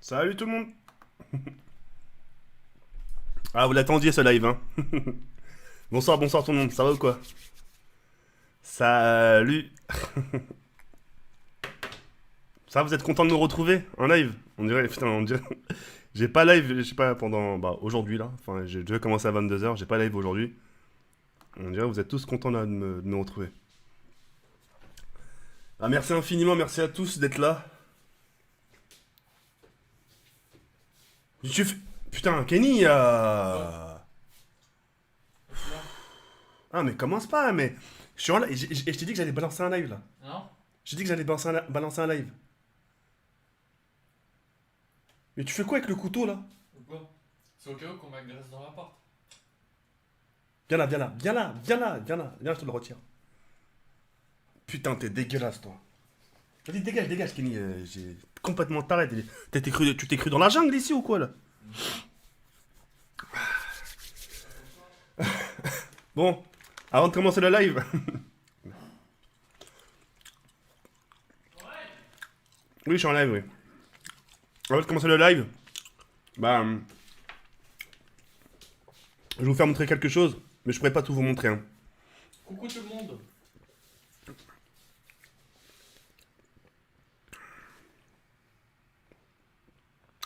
Salut tout le monde. Ah, vous l'attendiez ce live, hein. Bonsoir, bonsoir tout le monde, ça va ou quoi? Salut. Ça, vous êtes content de nous retrouver en live? On dirait, putain, on dirait... J'ai pas live, je sais pas, pendant... Bah, aujourd'hui, là. Enfin, j'ai déjà commencé à 22 h, j'ai pas live aujourd'hui. On dirait que vous êtes tous contents là, de nous retrouver. Ah, merci infiniment, merci à tous d'être là. Tu fais... Putain, Kenny, Quoi? Là? Ah, mais commence pas, mais... Je suis en live, et je t'ai dit que j'allais balancer un live, là. Non? J'ai dit que j'allais balancer un live. Mais tu fais quoi avec le couteau, là? Ou quoi? C'est au cas où qu'on m'agresse dans l'appart. Viens là, viens là, viens là, viens là, viens là, viens, je te le retire. Putain, t'es dégueulasse, toi. Vas-y, dégage, dégage, Kenny, j'ai complètement t'arrête. Tu t'es cru dans la jungle ici ou quoi, là? Bon, avant de commencer le live. Oui, je suis en live, oui. Avant de commencer le live, bah, je vais vous faire montrer quelque chose, mais je pourrais pas tout vous montrer, hein. Coucou tout le monde.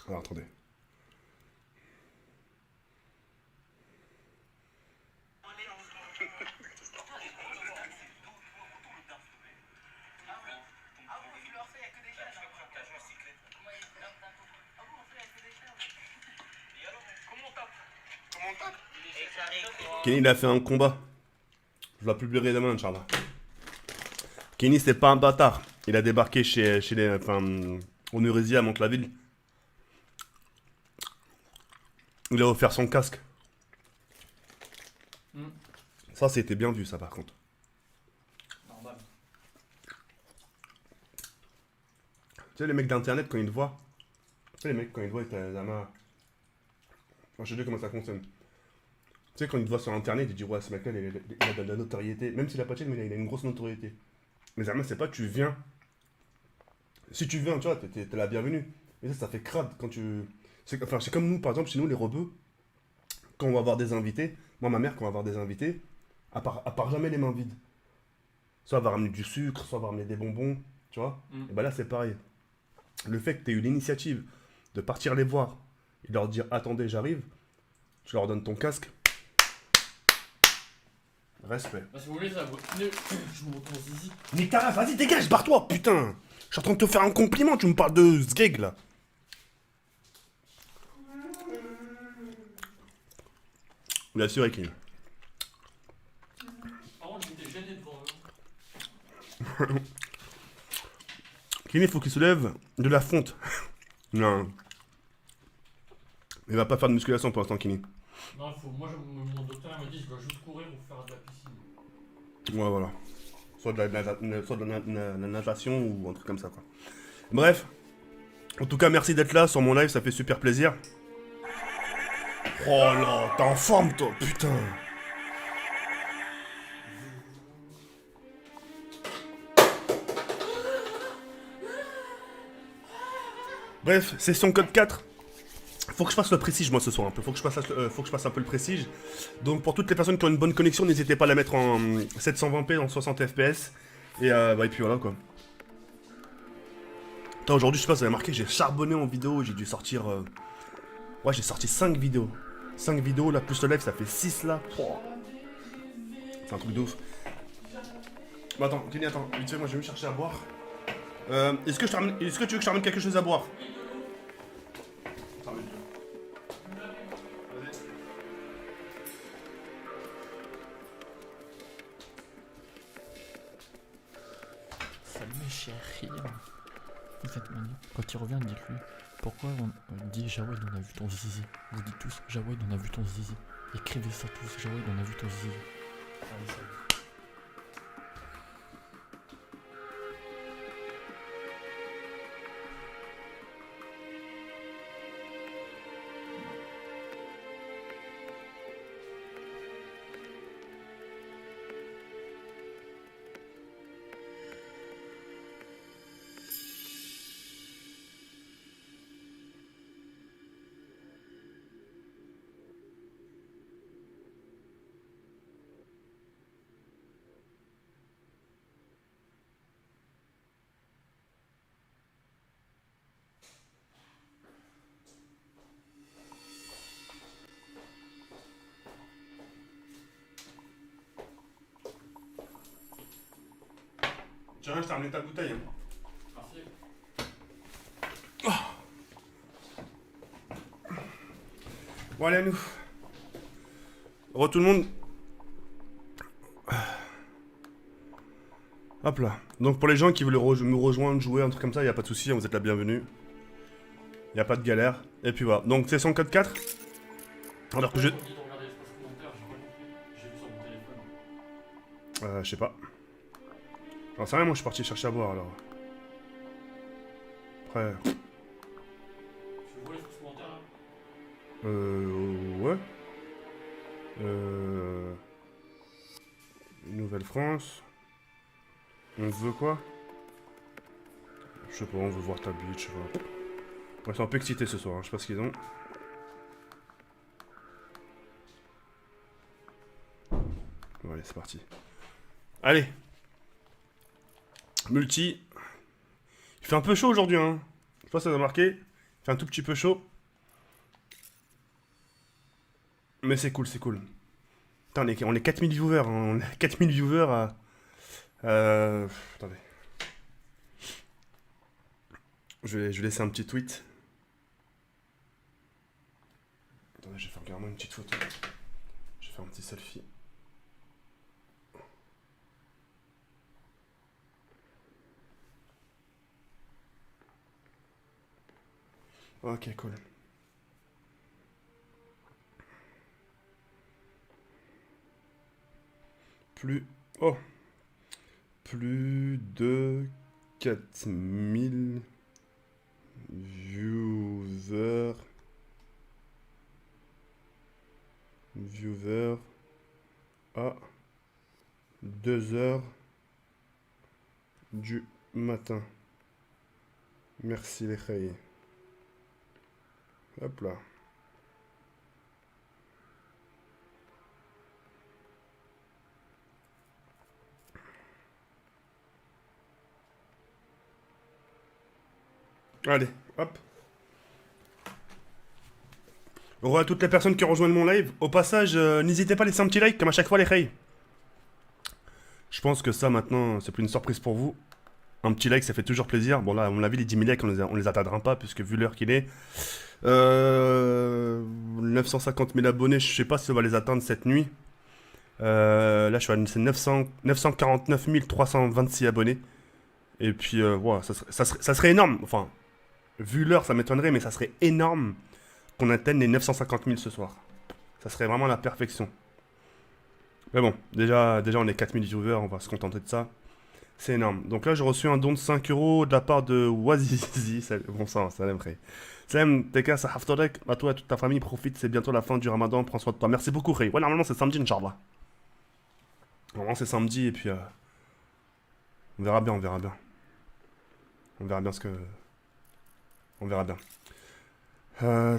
Alors, attendez. Kenny, il a fait un combat. Je vais publier demain, Inch'Allah. Kenny, c'est pas un bâtard. Il a débarqué chez les. Enfin, au Nurésia à Mantes-la-Ville. Il a offert son casque. Hmm. Ça, c'était bien vu, ça, par contre. Normal. Tu sais, les mecs d'internet, quand ils te voient. Tu sais, les mecs, quand ils te voient, ils te la main. Enfin, je sais pas comment ça fonctionne. Tu sais, quand ils te voient sur internet, ils disent, ouais, ce mec-là, il a de la notoriété. Même s'il a pas de chaîne, mais il a une grosse notoriété. Mais Zama, c'est pas, tu viens. Si tu viens, tu vois, t'es la bienvenue. Et ça fait crade quand tu. Enfin, c'est comme nous, par exemple, chez nous, les rebeux, quand on va avoir des invités. Moi, ma mère, quand on va avoir des invités, à part jamais les mains vides. Soit elle va ramener du sucre, soit elle va ramener des bonbons, tu vois. Hmm. Et bah là, c'est pareil. Le fait que tu aies eu l'initiative de partir les voir et de leur dire attendez, j'arrive, tu leur donnes ton casque. Respect. Bah, si vous voulez, ça vous. Je vous montre mon zizi. Nique ta race, vas-y, dégage, barre-toi, putain. Je suis en train de te faire un compliment, tu me parles de sgeg là. Bien sûr, Ekin. Par contre, j'étais gêné devant eux. Kini, il faut qu'il se lève de la fonte. Non. Il va pas faire de musculation pour l'instant, Kini. Non, il faut. Moi, mon docteur m'a dit je dois juste courir ou faire de la piscine. Ouais, voilà. Soit de la natation ou un truc comme ça, quoi. Bref. En tout cas, merci d'être là sur mon live, ça fait super plaisir. Oh là, t'es en forme, toi, putain. Bref, session code 4. Faut que je fasse le prestige moi ce soir un peu. Faut que je fasse un peu le prestige. Donc pour toutes les personnes qui ont une bonne connexion, n'hésitez pas à la mettre en 720p en 60 fps. Et puis voilà quoi. Putain, aujourd'hui, je sais pas, vous avez marqué, j'ai charbonné en vidéo. J'ai dû sortir. Ouais, j'ai sorti 5 vidéos. 5 vidéos là, plus le live, ça fait 6 là. Oh, c'est un truc de ouf. Bon, attends, Kenny, attends. Vite fait, moi je vais me chercher à boire. Est-ce que tu veux que je te ramène quelque chose à boire? Salut mes chéris. Vous êtes mignons. Quand il revient, dites-lui. Pourquoi on dit Jawed, on a vu ton zizi? Vous dites tous Jawed, on a vu ton zizi. Écrivez ça tous. Jawed, on a vu ton zizi. Allez, salut. Tiens, je t'ai ramené ta bouteille. Hein. Merci. Bon, allez, à nous. Re tout le monde. Hop là. Donc, pour les gens qui veulent me rejoindre, jouer, un truc comme ça, il n'y a pas de souci, vous êtes la bienvenue. Il n'y a pas de galère. Et puis voilà. Donc, c'est son code 4. Alors que je. Je sais pas. Alors, c'est rien, moi je suis parti chercher à boire alors. Après. Tu vois l'espace commentaire là? Ouais. Nouvelle-France. On veut quoi? Je sais pas, on veut voir ta bite, je sais pas. Ouais, ils sont un peu excités ce soir, hein. Je sais pas ce qu'ils ont. Bon, allez, c'est parti. Allez. Multi. Il fait un peu chaud aujourd'hui, hein. Je sais pas si ça vous a marqué. Il fait un tout petit peu chaud. Mais c'est cool, c'est cool. Putain, on est 4000 viewers, hein. On est 4000 viewers à... attendez. Je vais laisser un petit tweet. Attendez, je vais faire carrément une petite photo. Je vais faire un petit selfie. Ok, cool. Oh, plus de 4000 viewers à 2h du matin. Merci les khayes. Hop là. Allez, hop. Au revoir à toutes les personnes qui rejoignent mon live. Au passage, n'hésitez pas à laisser un petit like, comme à chaque fois les khayes. Je pense que ça, maintenant, c'est plus une surprise pour vous. Un petit like, ça fait toujours plaisir. Bon, là, à mon avis, les 10 000 likes, on les atteindra pas, puisque vu l'heure qu'il est... 950 000 abonnés, je sais pas si on va les atteindre cette nuit. Là, je suis à 949 326 abonnés. Et puis, voilà, ça serait énorme. Enfin, vu l'heure, ça m'étonnerait, mais ça serait énorme qu'on atteigne les 950 000 ce soir. Ça serait vraiment la perfection. Mais bon, déjà on est 4000 viewers, on va se contenter de ça. C'est énorme. Donc là, j'ai reçu un don de 5 € de la part de Wazizi. Bon sang, salam Khay. Salam, Teka, ça haftorek. À toi et toute ta famille, profite, c'est bientôt la fin du ramadan, prends soin de toi. Merci beaucoup, Khay. Ouais, normalement, c'est samedi, Inch'Allah. Normalement, c'est samedi, et puis. On verra bien, on verra bien. On verra bien ce que. On verra bien.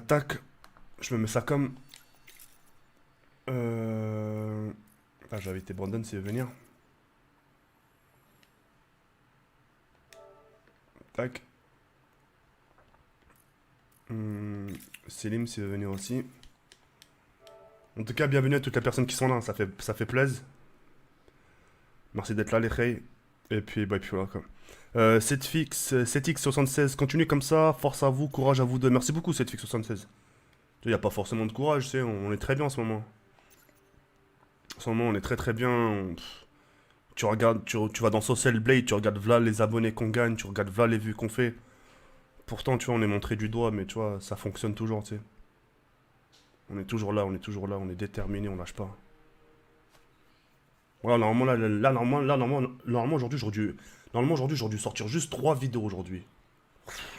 Tac. Je me mets ça comme. Ah, j'ai invité Brandon s'il veut venir. Tac. Selim s'il veut venir aussi. En tout cas, bienvenue à toutes les personnes qui sont là, ça fait plaisir. Merci d'être là les khayes. Et puis voilà quoi. 7x76, continue comme ça, force à vous, courage à vous deux. Merci beaucoup 7x76. Il n'y a pas forcément de courage, tu sais, on est très bien en ce moment. En ce moment, on est très bien. Tu regardes, tu vas dans Social Blade, tu regardes là les abonnés qu'on gagne, tu regardes là les vues qu'on fait. Pourtant, tu vois, on est montré du doigt, mais tu vois, ça fonctionne toujours, tu sais. On est toujours là, on est déterminé, on lâche pas. Voilà, normalement, normalement aujourd'hui, j'aurais dû sortir juste 3 vidéos aujourd'hui.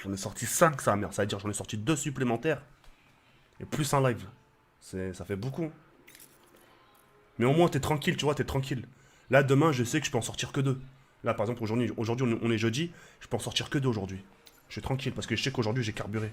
J'en ai sorti 5, ça, merde. Ça veut dire j'en ai sorti 2 supplémentaires. Et plus un live. Ça fait beaucoup. Mais au moins, t'es tranquille, tu vois, t'es tranquille. Là, demain, je sais que je peux en sortir que 2. Là, par exemple, aujourd'hui, on est jeudi, je peux en sortir que 2 aujourd'hui. Je suis tranquille parce que je sais qu'aujourd'hui, j'ai carburé.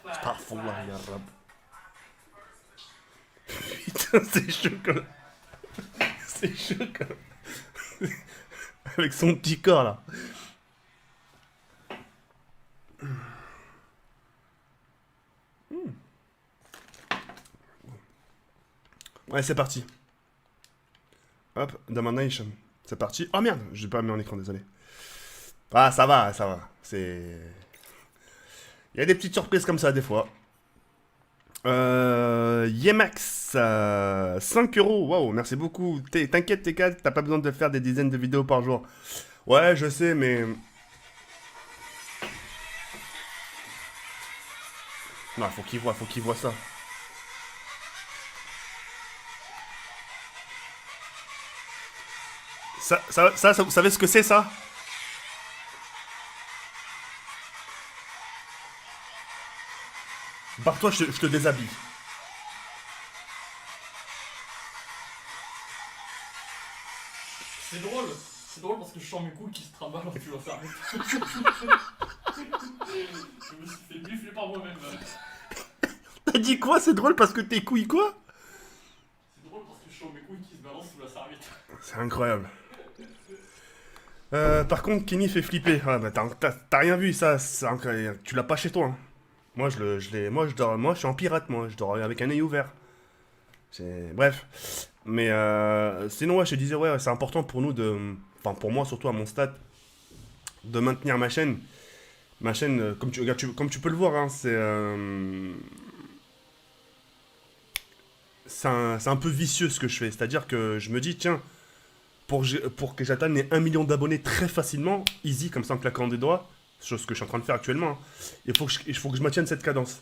Astaghfirullah, ya Rab. Putain, c'est chaud comme... C'est chaud comme... Avec son petit corps, là. Ouais, c'est parti. Hop, Domination. C'est parti. Oh merde, j'ai pas mis en écran, désolé. Ah, ça va, ça va. C'est... Il y a des petites surprises comme ça, des fois. Yemax, 5 euros. Waouh, merci beaucoup. T'inquiète, TK, t'as pas besoin de faire des dizaines de vidéos par jour. Ouais, je sais, mais... Non, faut qu'il voit ça. Ça, vous savez ce que c'est, ça? Barre-toi, je te déshabille. C'est drôle parce que je sens mes couilles qui se trimballent en plus fermer. Je me suis fait buffler par moi-même. T'as dit quoi? C'est drôle parce que tes couilles quoi? C'est drôle parce que je sens mes couilles qui se balancent sous la serviette. C'est incroyable. Par contre, Kenny fait flipper. Ah, bah, t'as rien vu, ça. Tu l'as pas chez toi. Hein. Moi, moi, je suis en pirate, moi. Je dors avec un œil ouvert. Bref. Mais sinon, ouais, je te disais, ouais, c'est important pour nous de... Enfin, pour moi, surtout à mon stade, de maintenir ma chaîne. Ma chaîne, comme tu peux le voir, hein, c'est un peu vicieux ce que je fais. C'est-à-dire que je me dis, tiens, pour que j'atteigne les 1 million d'abonnés très facilement, easy, comme ça en claquant des doigts, chose que je suis en train de faire actuellement, hein, il faut que je maintienne cette cadence.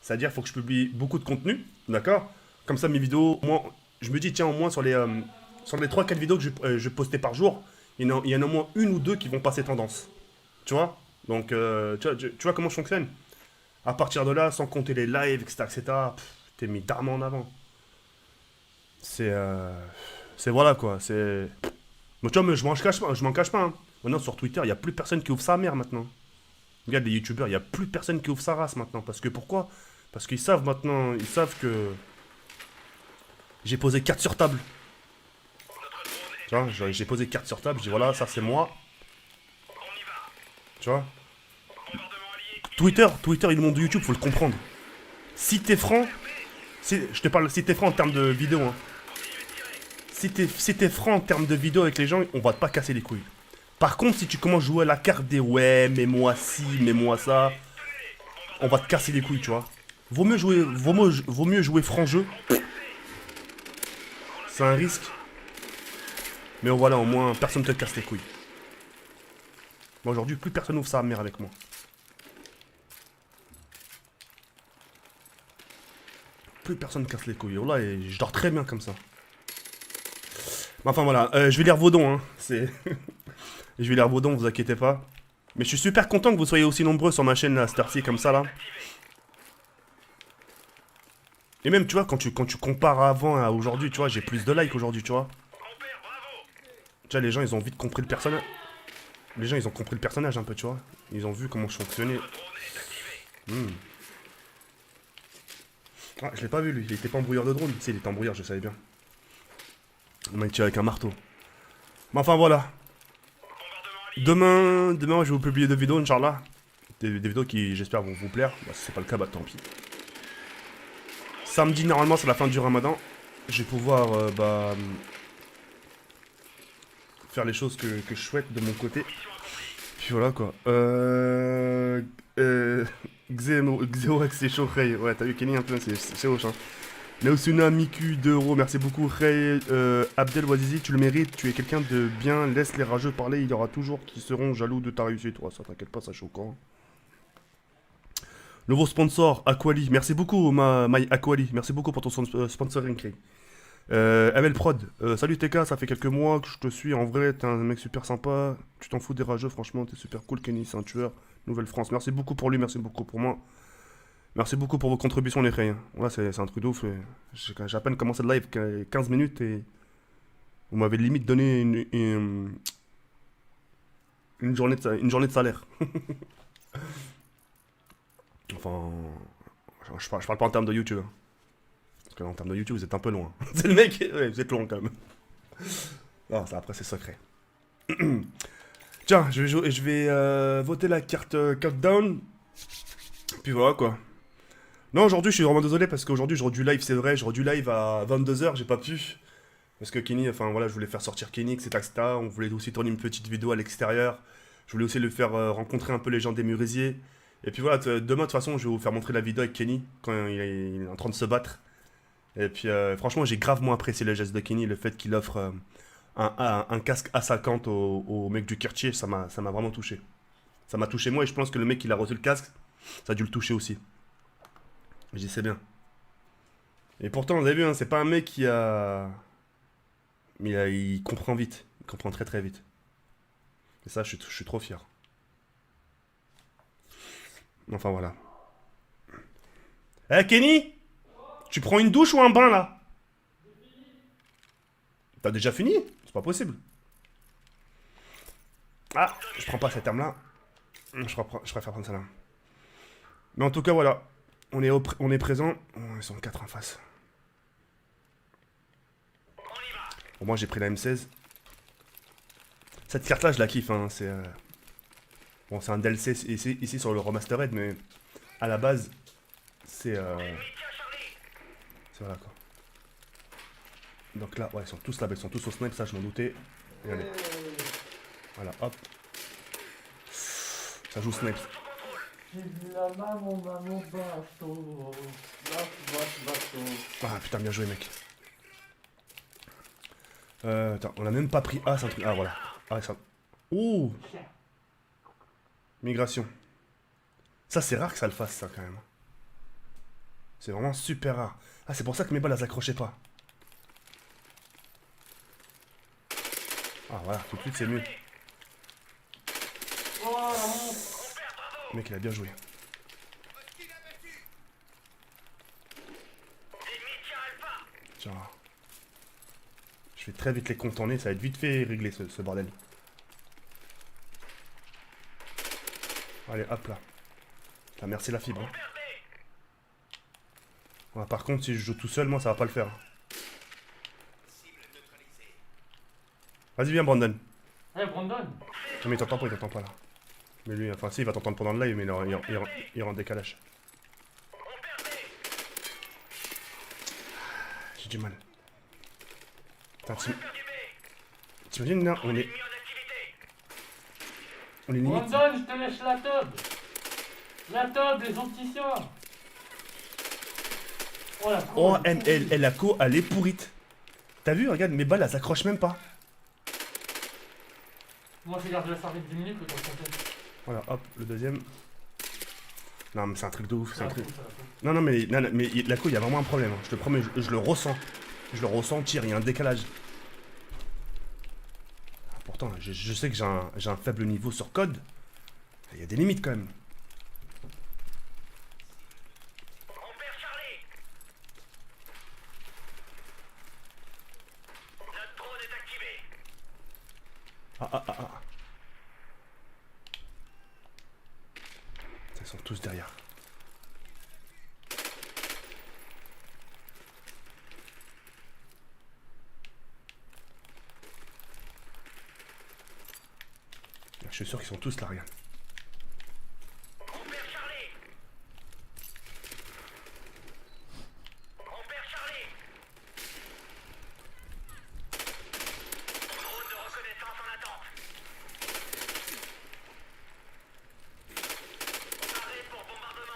C'est-à-dire qu'il faut que je publie beaucoup de contenu, d'accord? Comme ça, mes vidéos, moi, je me dis, tiens, au moins sur les 3-4 vidéos que je postais par jour, il y en a au moins une ou deux qui vont passer tendance. Tu vois? Donc, tu vois comment je fonctionne? À partir de là, sans compter les lives, etc., t'es mis d'armes en avant. C'est voilà quoi, c'est... Moi, tu vois, mais je m'en cache pas. Hein. Maintenant, sur Twitter, il n'y a plus personne qui ouvre sa mère maintenant. Regarde les youtubeurs, il n'y a plus personne qui ouvre sa race maintenant. Parce que pourquoi? Parce qu'ils savent maintenant, ils savent que... J'ai posé carte sur table. Tu vois, j'ai posé carte sur table, je dis voilà, ça c'est moi. Tu vois? Twitter, et le monde de YouTube, faut le comprendre. Si t'es franc, je te parle, si t'es franc en termes de vidéo, hein. Si t'es franc en termes de vidéo avec les gens, on va pas casser les couilles. Par contre, si tu commences à jouer à la carte des ouais, mais moi ci, mais moi ça, on va te casser les couilles, tu vois. Vaut mieux jouer franc jeu. C'est un risque. Mais voilà, au moins, personne te casse les couilles. Moi, aujourd'hui, plus personne ouvre sa mère avec moi. Plus personne casse les couilles. Voilà, et je dors très bien comme ça. Enfin voilà, je vais lire vos dons, hein. Je vais lire vos dons, vous inquiétez pas. Mais je suis super content que vous soyez aussi nombreux sur ma chaîne, là, cette heure-ci, comme ça, là. Et même, tu vois, quand tu compares avant à aujourd'hui, tu vois, j'ai plus de likes aujourd'hui, tu vois. Tu vois, les gens, ils ont vite compris le personnage. Les gens, ils ont compris le personnage un peu, tu vois. Ils ont vu comment je fonctionnais. Ah, je l'ai pas vu, lui. Il était pas embrouilleur de drone. Tu sais, il était embrouilleur, je savais bien. On m'a tiré avec un marteau. Mais enfin, voilà. Demain, je vais vous publier 2 vidéos, Inch'Allah. Des vidéos qui, j'espère, vont vous plaire. Bah, si c'est pas le cas, bah tant pis. Samedi, normalement, c'est la fin du ramadan. Je vais pouvoir, faire les choses que je souhaite de mon côté. Puis voilà, quoi. Xeorex, c'est chaud, Ray. Ouais, t'as vu Kenny un peu, c'est hoche, hein. Naosuna Miku 2 euros, merci beaucoup. Ray Abdel Wazizi, tu le mérites, tu es quelqu'un de bien, laisse les rageux parler, il y aura toujours qui seront jaloux de ta réussite. Ouais, ça t'inquiète pas, ça choquant. Nouveau sponsor, Aquali, merci beaucoup, My Aquali, merci beaucoup pour ton sponsoring, Ray. ML Prod, salut TK, ça fait quelques mois que je te suis, en vrai, t'es un mec super sympa, tu t'en fous des rageux, franchement, t'es super cool, Kenny, c'est un tueur. Nouvelle-France, merci beaucoup pour lui, merci beaucoup pour moi. Merci beaucoup pour vos contributions, les frères. Ouais, c'est un truc de ouf. J'ai à peine commencé le live, 15 minutes, et vous m'avez limite donné une journée de salaire. Enfin, je parle pas en termes de YouTube. Hein. Parce qu'en termes de YouTube, vous êtes un peu loin. C'est le mec, ouais, vous êtes loin quand même. Non, ça après c'est secret. Tiens, je vais voter la carte countdown. Puis voilà quoi. Non, aujourd'hui je suis vraiment désolé parce qu'aujourd'hui j'aurais dû live, c'est vrai, j'aurais dû live à 22h, j'ai pas pu. Parce que Kenny, enfin voilà, je voulais faire sortir Kenny, etc. On voulait aussi tourner une petite vidéo à l'extérieur. Je voulais aussi le faire rencontrer un peu les gens des Murisiers. Et puis voilà, demain de toute façon, je vais vous faire montrer la vidéo avec Kenny quand il est en train de se battre. Et puis franchement, j'ai gravement apprécié le geste de Kenny, le fait qu'il offre un casque A50 au mec du quartier, ça m'a vraiment touché. Ça m'a touché moi et je pense que le mec qui a reçu le casque, ça a dû le toucher aussi. Je dis c'est bien. Et pourtant, vous avez vu, hein, c'est pas un mec qui a... Mais il comprend vite, il comprend très très vite. Et ça, je suis trop fier. Enfin voilà. Eh Kenny, tu prends une douche ou un bain là? T'as déjà fini? C'est pas possible. Ah, je prends pas cette arme là. Je préfère prendre celle-là. Mais en tout cas voilà. On est présent. Oh, ils sont 4 en face. Bon, moi j'ai pris la M16. Cette carte là je la kiffe hein. C'est bon, c'est un DLC ici sur le Remastered, mais à la base c'est voilà quoi. Donc là, ouais, ils sont tous là, ils sont tous au snipe, ça je m'en doutais. Regardez. Voilà, hop. Ça joue snipe. Ah putain, bien joué mec. Attends, on a même pas pris A, c'est un truc. Ah voilà. Ah, ça. Ouh. Migration. Ça c'est rare que ça le fasse ça quand même. C'est vraiment super rare. Ah c'est pour ça que mes balles elles accrochaient pas. Ah voilà, tout de suite c'est mieux. Le mec il a bien joué. Tiens. Je vais très vite les contourner, ça va être vite fait régler ce bordel. Allez hop là. Ah, merci la fibre. Hein. Ouais, par contre si je joue tout seul, moi ça va pas le faire. Vas-y viens Brandon. Hey Brandon. Non mais il t'entend pas là. Mais lui, enfin si, il va t'entendre pendant le live, mais il est en décalage. J'ai du mal. T'imagines là, on est limite. Brandon, je te laisse la tub. La tub, les opticiens. Oh la co. Oh, la co, elle est pourrite. T'as vu, regarde, mes balles, elles s'accrochent même pas. Moi je garde la serviette 10 minutes le temps qu'on fait. Voilà, hop, le deuxième. Non, mais c'est un truc de ouf, c'est un truc. Non, mais la co, il y a vraiment un problème. Hein. Je te promets, je le ressens. Je le ressentir, il y a un décalage. Pourtant, je sais que j'ai un faible niveau sur code. Il y a des limites quand même. Ah. Ils sont tous derrière. Je suis sûr qu'ils sont tous là, regarde.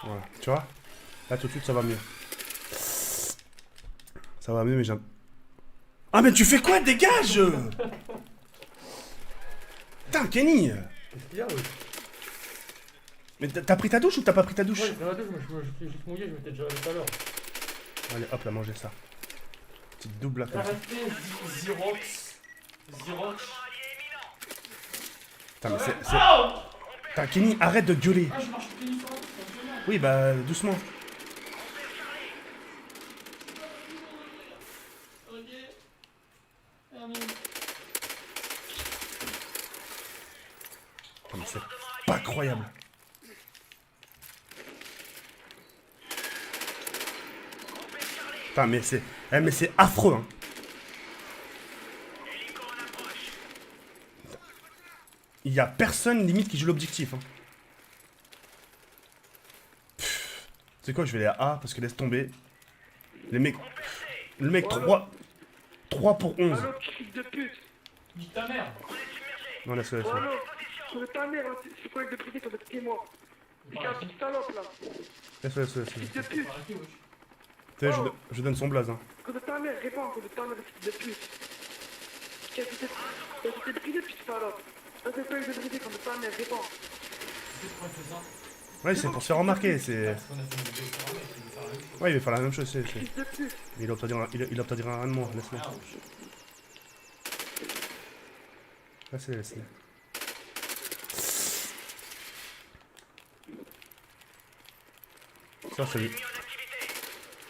Voilà, tu vois? Là tout de suite ça va mieux. Ça va mieux mais j'ai... Ah mais tu fais quoi? Dégage! Putain Kenny! Qu'est-ce qu'il y a, oui? Mais t'as pris ta douche ou t'as pas pris ta douche? Ouais, dans la douche, je me suis mouillé, je m'étais déjà allé tout à l'heure. Allez hop là, mangez ça. Petite double là comme ça. Arrêtez, Xerox. Putain mais c'est... Putain Kenny, arrête de gueuler. Ah, je marche plus sur la douche, fonctionnaire. Oui bah doucement. Ok. Terminé. Putain, mais c'est pas croyable. Putain, mais c'est... Eh, mais c'est affreux, hein. Il y a personne, limite, qui joue l'objectif, hein. C'est quoi, je vais aller à A, parce que laisse tomber. Les mecs... Le mec, 3 pour 11. Allô, petit fils de pute. Nique ta mère. Non, laisse-le, Oh, laisse-le. allô, sur le ta mère, hein, c'est quoi avec de briser comme de pied mort. C'est un petit salope là. Laisse-le, laisse-le, laisse-le. Fils de pute. Tu sais, je donne son blaze, hein. Quand de ta mère, réponds, quand de ta mère, fils de pute. Qu'est-ce que t'es brisé, petit salope. Ça c'est quoi avec de briser quand de ta mère, réponds. Ouais, c'est pour se faire remarquer, c'est... Ouais, il va faire la même chose, c'est... Fils de pute. Il opte à dire rien de moi, laisse-le. Laisse-le, laisse-le.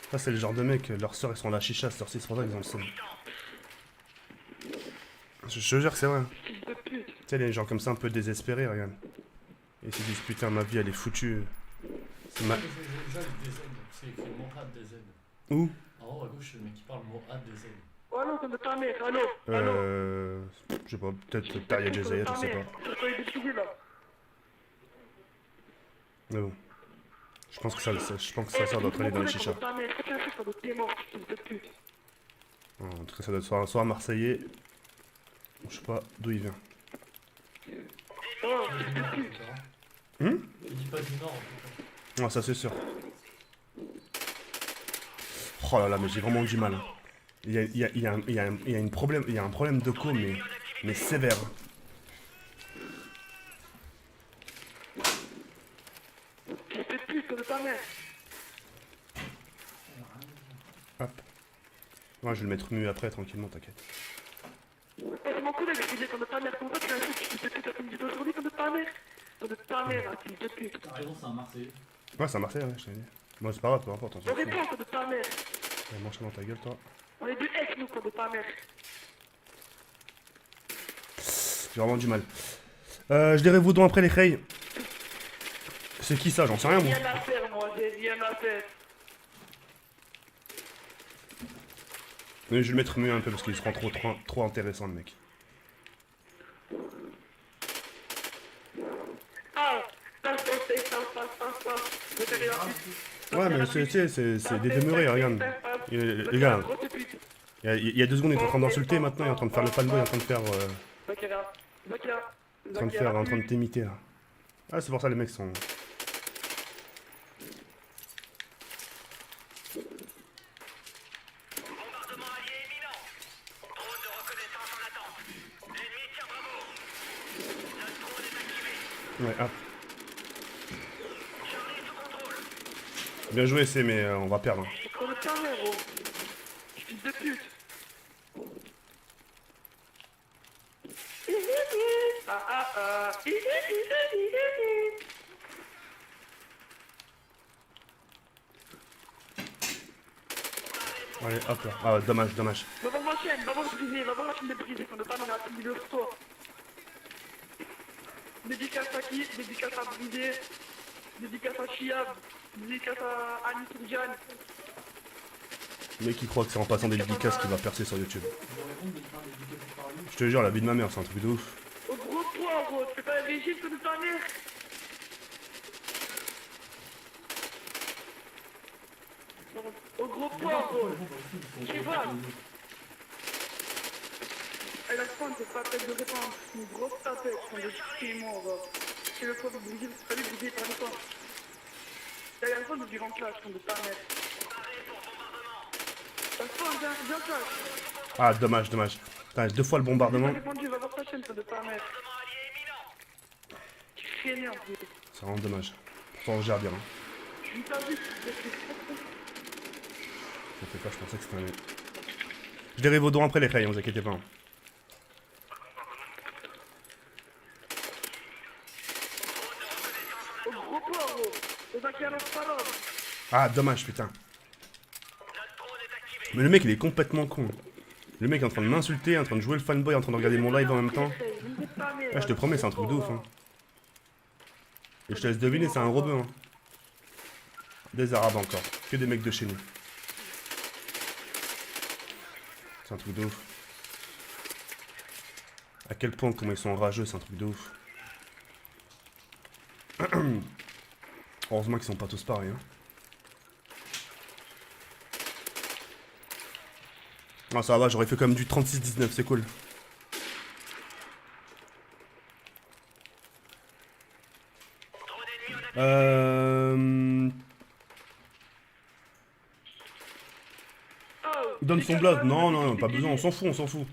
Ça, c'est le genre de mec, leurs sœurs, ils sont à la chicha, c'est pour ça qu'ils ont le seum. Je te jure que c'est vrai. Fils de pute. Tu sais, les gens comme ça, un peu désespérés, regarde. Et ils se disent, putain, ma vie, elle est foutue. C'est ma... C'est écrit Mohad DZ. Où? En haut à gauche, c'est le mec qui parle Mohad DZ. Oh allô, quand de ta mère, allô. Je sais pas, peut-être Taria Jezaya, je sais pas. C'est quoi avec de briser là. Mais bon. Je pense que ça sert d'être allé dans les chichas. Ta mère, c'est un truc quand de pied mort, fils de pute. En tout cas, ça doit être soit un Marseillais. Je sais pas d'où il vient. Oh, fils de pute. Il dit pas du nord en tout cas. Non, ça c'est sûr. Oh là là, mais j'ai vraiment du mal. Il y a un problème de co, mais sévère. Fils de pute, quand de ta mère. Hop. Ouais, je vais le mettre mieux après, tranquillement, t'inquiète. C'est mon collègue qui dit quand de ta mère, comment toi tu as un truc, fils de pute, t'as fait une vidéo aujourd'hui quand de ta mère. Quand de ta mère, hein, fils de pute. T'as raison, c'est un Marseillais. Ouais, c'est un Marseillais, ouais, je t'avais dit. Moi, c'est pas grave, peu importe. On On s'en fout. répond quand de ta mère. Ouais, mange ça dans ta gueule, toi. On est deux ex, nous, quand de ta mère. J'ai vraiment du mal. Je dirais vous donc après les Khay. C'est qui ça? J'en sais rien, moi. Rien à faire, moi, j'ai rien à faire. Mais je vais le mettre mieux un peu parce qu'il se rend trop intéressant, le mec. Ah, passe. Je te regarde. Ouais, mais tu sais, c'est des demeurés, regarde. Les gars, il y a 2 secondes, il est en train d'insulter, maintenant il est en train de faire le fanboy, il est en train de faire... en train de t'imiter, là. Ah, c'est pour ça les mecs sont... Ouais, hop. Bien joué, c'est, mais on va perdre. C'est quoi le ta mère, gros? Fils de pute. Ah. Allez, hop là. Ah, dommage. Va voir ma chaîne, va voir la chaîne de briser, quand de ta mère a une vidéo sur toi. Dédicace à qui? Dédicace à Brisé, dédicace à Chiab, dédicace à Annie Soudjane. Le mec qui croit que c'est en passant des dédicaces qu'il va percer sur YouTube. Je te jure, la vie de ma mère, c'est un truc de ouf. Au gros poids, gros, tu fais pas un régime que de ta mère. Au gros poids, gros. Je sais pas. Et la femme, c'est pas la peine de répondre. C'est une grosse tapette, quand je suis mort, gros. C'est le poids de briser, c'est pas lui briser par les temps. T'as la femme de du remplage, quand de ta mère. La femme, viens clash. Ah, dommage. Putain, 2 fois le bombardement. J'ai pas répondu, va voir ta chaîne, quand de ta mère. Tu traînais en plus. C'est vraiment dommage. Pourtant, on gère bien. Hein. Je t'ai vu, Je sais pas, je pensais que c'était un mec. Je dirais vos dons après les Khay, vous inquiétez pas. Hein. au gros poids, gros. Le mec qui a notre parole. Ah, dommage, putain. Mais le mec, il est complètement con. Le mec est en train de m'insulter, en train de jouer le fanboy, en train de regarder mon live en même temps. Ah, je te promets, c'est un truc de ouf. Hein. Et je te laisse deviner, c'est un robin. Hein. Des arabes encore. Que des mecs de chez nous. C'est un truc de ouf. À quel point, comment ils sont rageux, c'est un truc de ouf. Heureusement qu'ils sont pas tous pareils. Hein. Ah, ça va, j'aurais fait comme du 36-19, c'est cool. Donne son blaze. Non, non, pas besoin, on s'en fout, on s'en fout.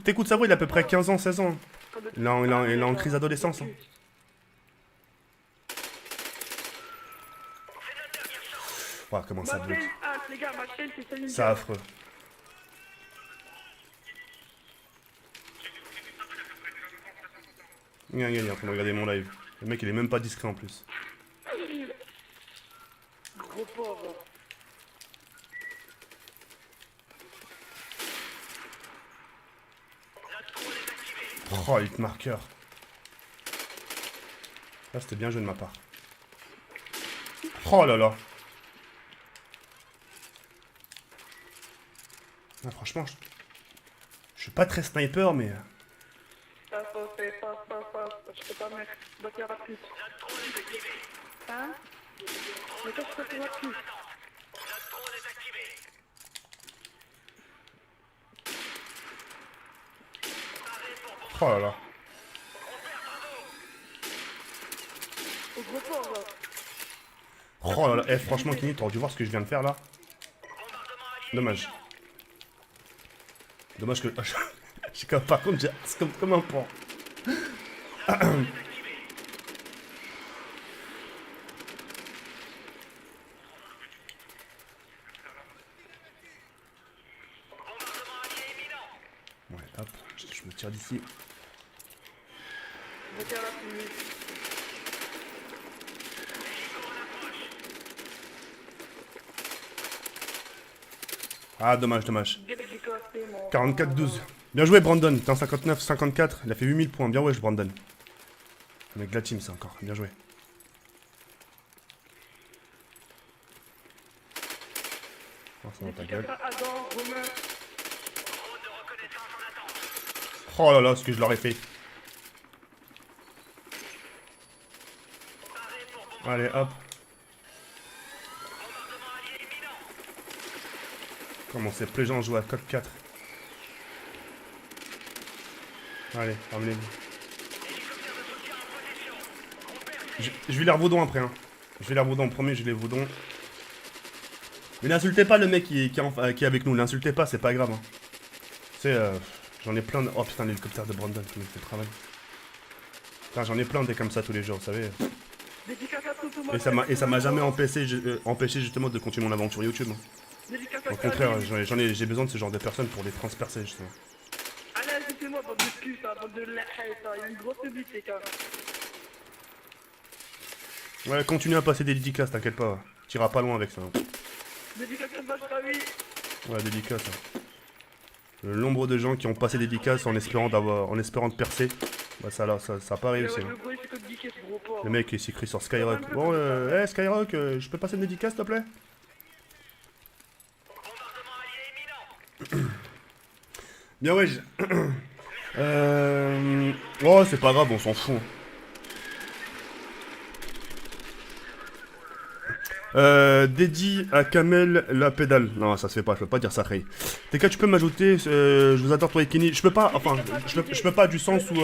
T'écoutes sa voix, il a à peu près 15 ans, 16 ans. Il est en crise d'adolescence. Hein. Oh, comment ça bloque. C'est affreux. Regarde, il est en train de regarder mon live. Le mec, il est même pas discret en plus. Gros pauvre. Oh, hit marqueur. Là, c'était bien joué de ma part. Oh là là. Ah, franchement, je suis pas très sniper, mais... Je peux pas mettre. Donc, il y aura plus. Hein? Mais toi, je peux pas plus. Oh là là. Au gros pauvre. Oh là là. Eh, franchement, Kenny, t'aurais dû voir ce que je viens de faire là. Dommage. Dommage que... J'ai comme... Par contre, c'est comme un pan. Ouais, hop, je me tire d'ici. Donc, il y aura plus. Ah, dommage, dommage. 44-12. Bien joué, Brandon. T'es en 59-54. Il a fait 8000 points. Bien ouais, Brandon. Le mec de la team, c'est encore. Bien joué. Oh, ça va ta gueule. Oh là là, ce que je leur ai fait. Allez, hop. Comment c'est plus gens jouent à code 4. Allez, ramenez-vous. Je vais les revaudons après. Hein. Je vais les revaudons en premier, je les vaudons. Mais n'insultez pas le mec qui est avec nous. L'insultez pas, c'est pas grave. Hein. Tu sais, j'en ai plein de... Oh putain, l'hélicoptère de Brandon qui me fait le travail. Putain, j'en ai plein des comme ça tous les jours, vous savez. Et ça m'a jamais empêché justement de continuer mon aventure YouTube. Hein. Au contraire, j'ai besoin de ce genre de personnes pour les transpercer justement. Allez, écoutez-moi, bande de cul, ça, bande de lait, ça. Il y a une grosse public, les gars. Ouais, continue à passer des dédicaces, t'inquiète pas. T'iras pas loin avec ça. Hein. Dédicace de vache ravi. Ouais, dédicaces. Hein. Le nombre de gens qui ont passé des dédicaces en espérant de percer, bah ça là, ça a pas réussi. Hein. Le mec il s'écrit sur Skyrock. Bon, hey, Skyrock, je peux passer une dédicace s'il te plaît? Bien ouais. Oh c'est pas grave, on s'en fout. Dédié à Kamel la pédale. Non, ça se fait pas, je peux pas dire ça, Ray. TK, tu peux m'ajouter, je vous adore toi et Kenny. Je peux pas, enfin, je peux pas du sens où,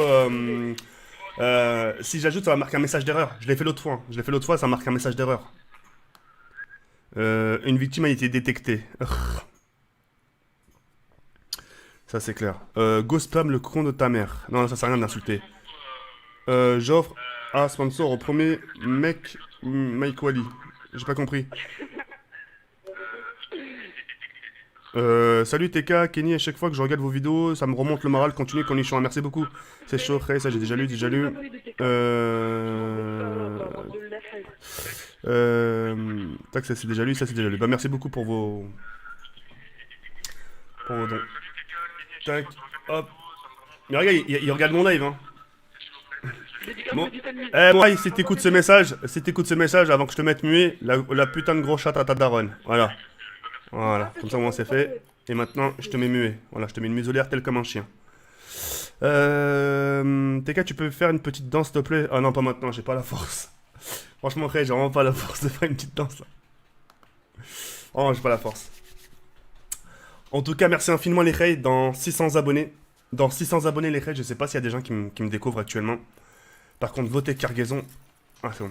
si j'ajoute, ça va marquer un message d'erreur. Je l'ai fait l'autre fois, hein. Je l'ai fait l'autre fois, ça marque un message d'erreur. Une victime a été détectée. Ça c'est clair. Go spam le con de ta mère. Non, ça sert à rien d'insulter. J'offre un sponsor au premier mec Mike Wally. J'ai pas compris. Salut TK, Kenny, à chaque fois que je regarde vos vidéos, ça me remonte le moral, continue qu'on est chiant. Merci beaucoup. C'est chaud, Ray, ça j'ai déjà lu. Tac, ça c'est déjà lu, Bah merci beaucoup pour vos dons. Tac, hop. Mais regarde, il regarde mon live, hein. Bon. Moi, si t'écoutes ce message, avant que je te mette muet, la putain de gros chat à ta daronne. Voilà. Voilà, comme ça, moi, c'est fait. Et maintenant, je te mets muet. Voilà, je te mets une muselière telle comme un chien. TK, tu peux faire une petite danse, s'il te plaît? Ah non, pas maintenant, j'ai pas la force. Franchement, Ray, j'ai vraiment pas la force de faire une petite danse là. Oh, j'ai pas la force. En tout cas, merci infiniment les Ray. Dans 600 abonnés. Dans 600 abonnés les Ray, je sais pas s'il y a des gens qui me découvrent actuellement. Par contre, votez cargaison. Ah, c'est bon.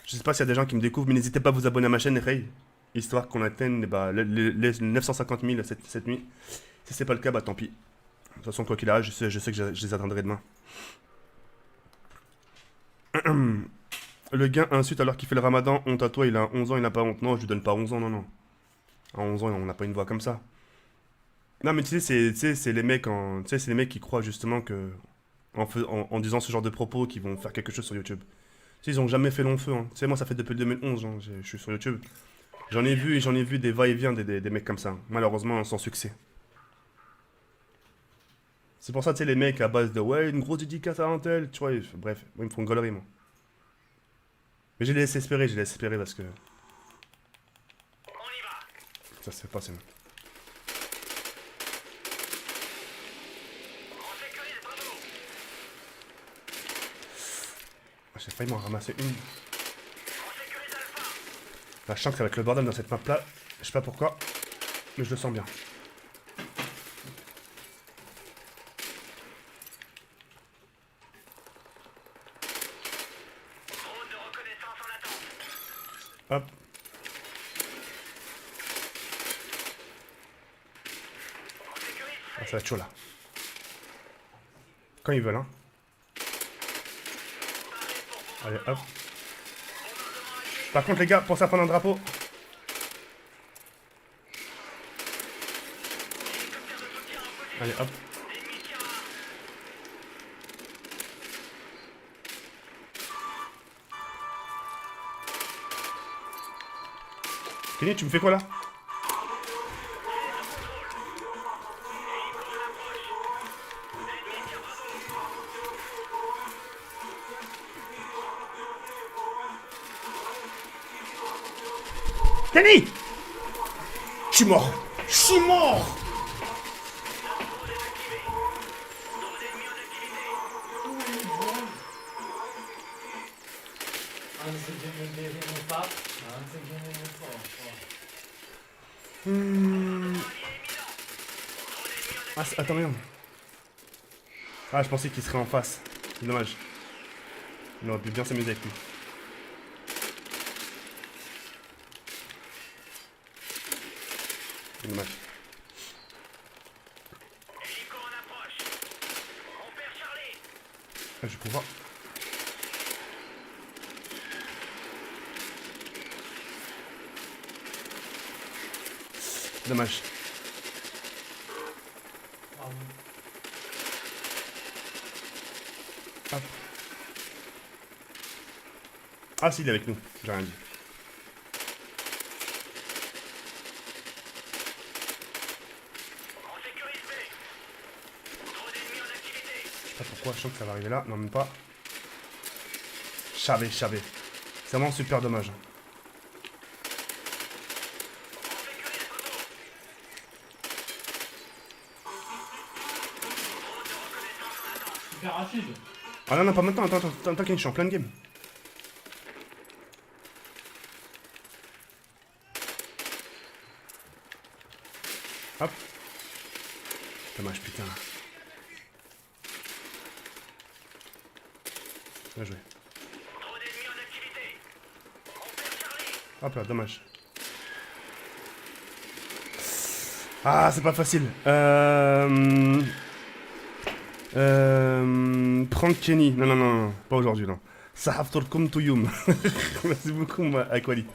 Je sais pas s'il y a des gens qui me découvrent, mais n'hésitez pas à vous abonner à ma chaîne les Ray. Histoire qu'on atteigne les 950 000 cette nuit. Si c'est pas le cas, bah tant pis. De toute façon, quoi qu'il arrive, je sais que je les atteindrai demain. Le gain insulte alors qu'il fait le ramadan. Honte à toi, il a 11 ans, il n'a pas honte. Non, je lui donne pas 11 ans, non, non. À 11 ans, on n'a pas une voix comme ça. Non, mais tu sais, c'est les mecs c'est les mecs qui croient justement que en disant ce genre de propos qu'ils vont faire quelque chose sur YouTube. Tu sais, ils ont jamais fait long feu. Hein. Tu sais, moi, ça fait depuis 2011, hein, je suis sur YouTube. J'en ai vu des va-et-vient des mecs comme ça. Malheureusement, sans succès. C'est pour ça, tu sais, les mecs à base de ouais, une grosse dédicace à un tel, tu vois, bref, moi, ils me font gaulerie, moi. Mais je les laisse espérer parce que. Ça se fait pas, c'est bon. J'ai failli m'en ramasser une. Là, je sens que ça va être le bordel dans cette map là. Je sais pas pourquoi, mais je le sens bien. Hop. Ah, ça va être chaud là. Quand ils veulent, hein. Allez, hop. Par contre, les gars, pensez à prendre un drapeau. Allez, hop. Kenny, tu me fais quoi là? Kenny! Je suis mort! Je suis mort! Ah, attends, merde. Ah, je pensais qu'il serait en face. C'est dommage. On aurait pu bien s'amuser avec lui. C'est dommage. Ah, je vais pouvoir. Dommage. Hop. Ah si, il est avec nous. J'ai rien dit. Je sais pas pourquoi, je sens que ça va arriver là. Non, même pas. Chavé. C'est vraiment super dommage. Ah non, pas maintenant, attends, Ken, je suis en plein de game. Hop. Dommage, putain. Bien joué. Hop là, dommage. Ah, c'est pas facile. Prendre Kenny. Non, pas aujourd'hui, non. Sahafturkum Tuyum. Merci beaucoup, Aquali.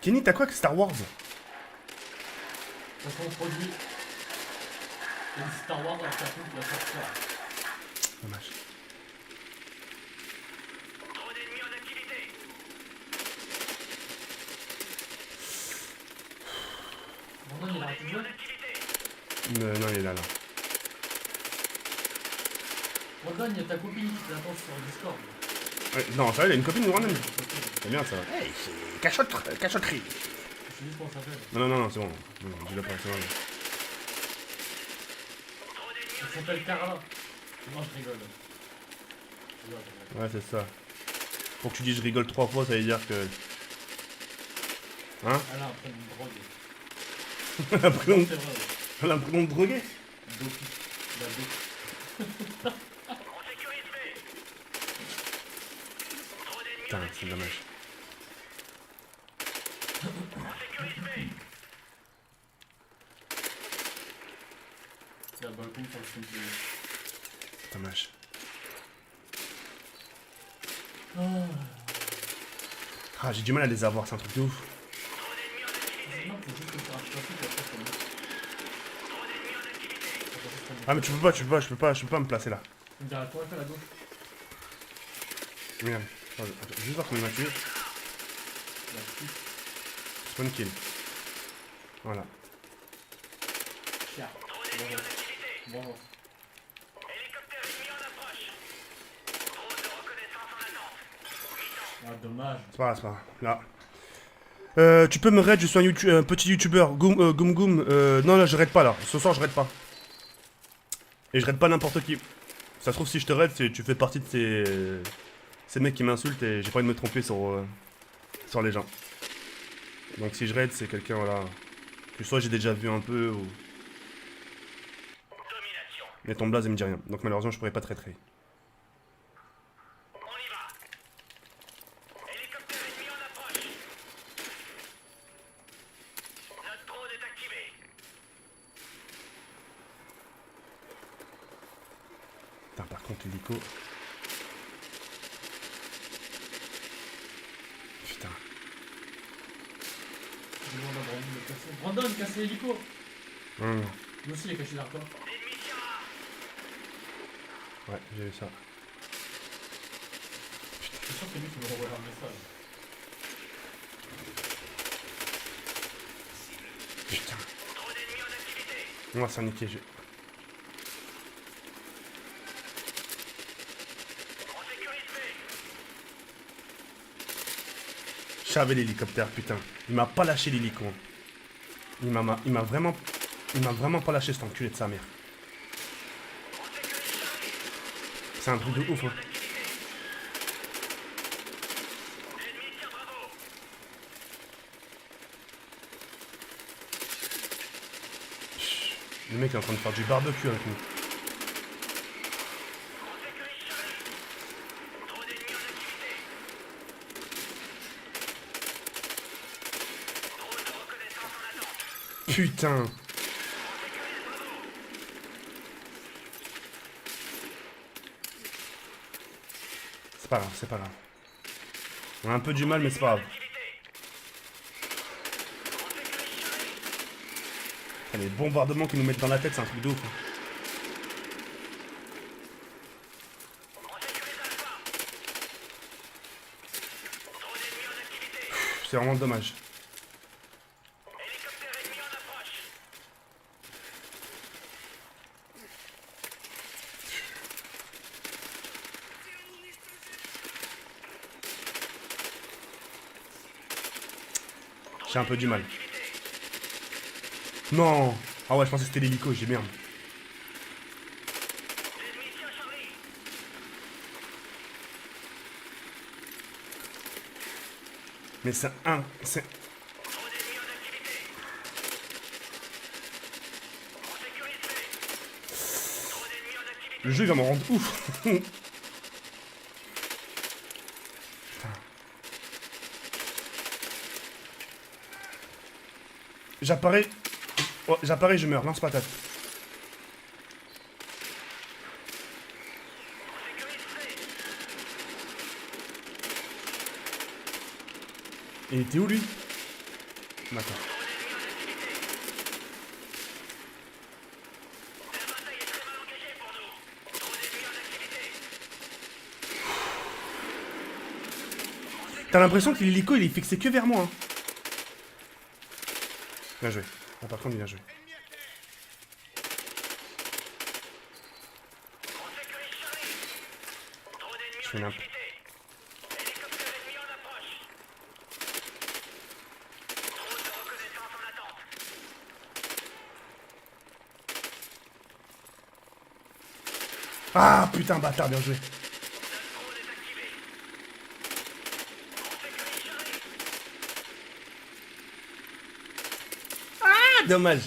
Kenny, t'as quoi avec Star Wars? Parce qu'on produit une Star Wars à la cartoon qui va sortir. Dommage. Bon, non, il a arrêté de jouer. Non, il est là. Brandon, il y a ta copine qui t'attend sur Discord. Ouais, non, ça, il a une copine, Brandon. C'est C'est bien ça. Hey, c'est cachotterie. juste comment ça s'appelle. Non, c'est bon. Non, dis-le pas, c'est bon. Elle s'appelle Carla. Non, je rigole. Ouais, c'est ça. Pour que tu dises je rigole 3 fois, ça veut dire que. Hein? Elle a un prénom de drogue. Elle a un prénom C'est vrai. elle a un prénom de drogué? Doki. La Doki. Putain, c'est dommage. C'est un balcon sur le simple. Dommage. Ah, j'ai du mal à les avoir, c'est un truc de ouf. Non, faut juste faire un trafic et après c'est bon. Ah, mais je peux pas me placer là. Tu me diras quoi faire à gauche? Merde. Attends, juste voir combien il m'a tué. La petite. Spawn kill. Voilà. Chien. Bonjour. Bonjour. Ah, dommage. C'est pas grave. Là. Tu peux me raid, je suis un petit youtubeur. Goum Goum. Non, là, je raid pas là. Ce soir, je raid pas. Et je raid pas n'importe qui. Ça se trouve, si je te raid, tu fais partie de ces mecs qui m'insultent et j'ai pas envie de me tromper sur les gens. Donc, si je raid, c'est quelqu'un, voilà. Que soit j'ai déjà vu un peu ou. Mais ton blaze, il me dit rien. Donc, malheureusement, je pourrais pas te traiter. Putain, par contre, l'hélico. Putain. Brandon, casse l'hélico. Hum. Lui aussi, il est caché derrière toi. Ouais, j'ai vu ça. C'est sûr que lui, tu me renvoies un message. Putain. On va s'en niquer. J'avais l'hélicoptère, putain. Il m'a pas lâché l'hélico. Il m'a vraiment pas lâché cet enculé de sa mère. C'est un truc de ouf, hein. Chut. Le mec est en train de faire du barbecue avec nous. Putain. C'est pas grave, c'est pas grave. On a un peu du mal, mais c'est pas grave. Les bombardements qu'ils nous mettent dans la tête, c'est un truc de ouf. Hein. C'est vraiment dommage. J'ai un peu du mal. Non. Ah ouais, je pensais que c'était l'hélico, j'ai merde. Mais c'est un... C'est... Le jeu il va me rendre ouf. Putain. J'apparais... Oh, j'apparais, je meurs. Lance patate. Il était où lui? D'accord. T'as l'impression que l'hélico il est fixé que vers moi. Hein. Bien joué. Ah, par contre, bien joué. fais n'importe. Ah putain, bâtard, bien joué. Ah, dommage.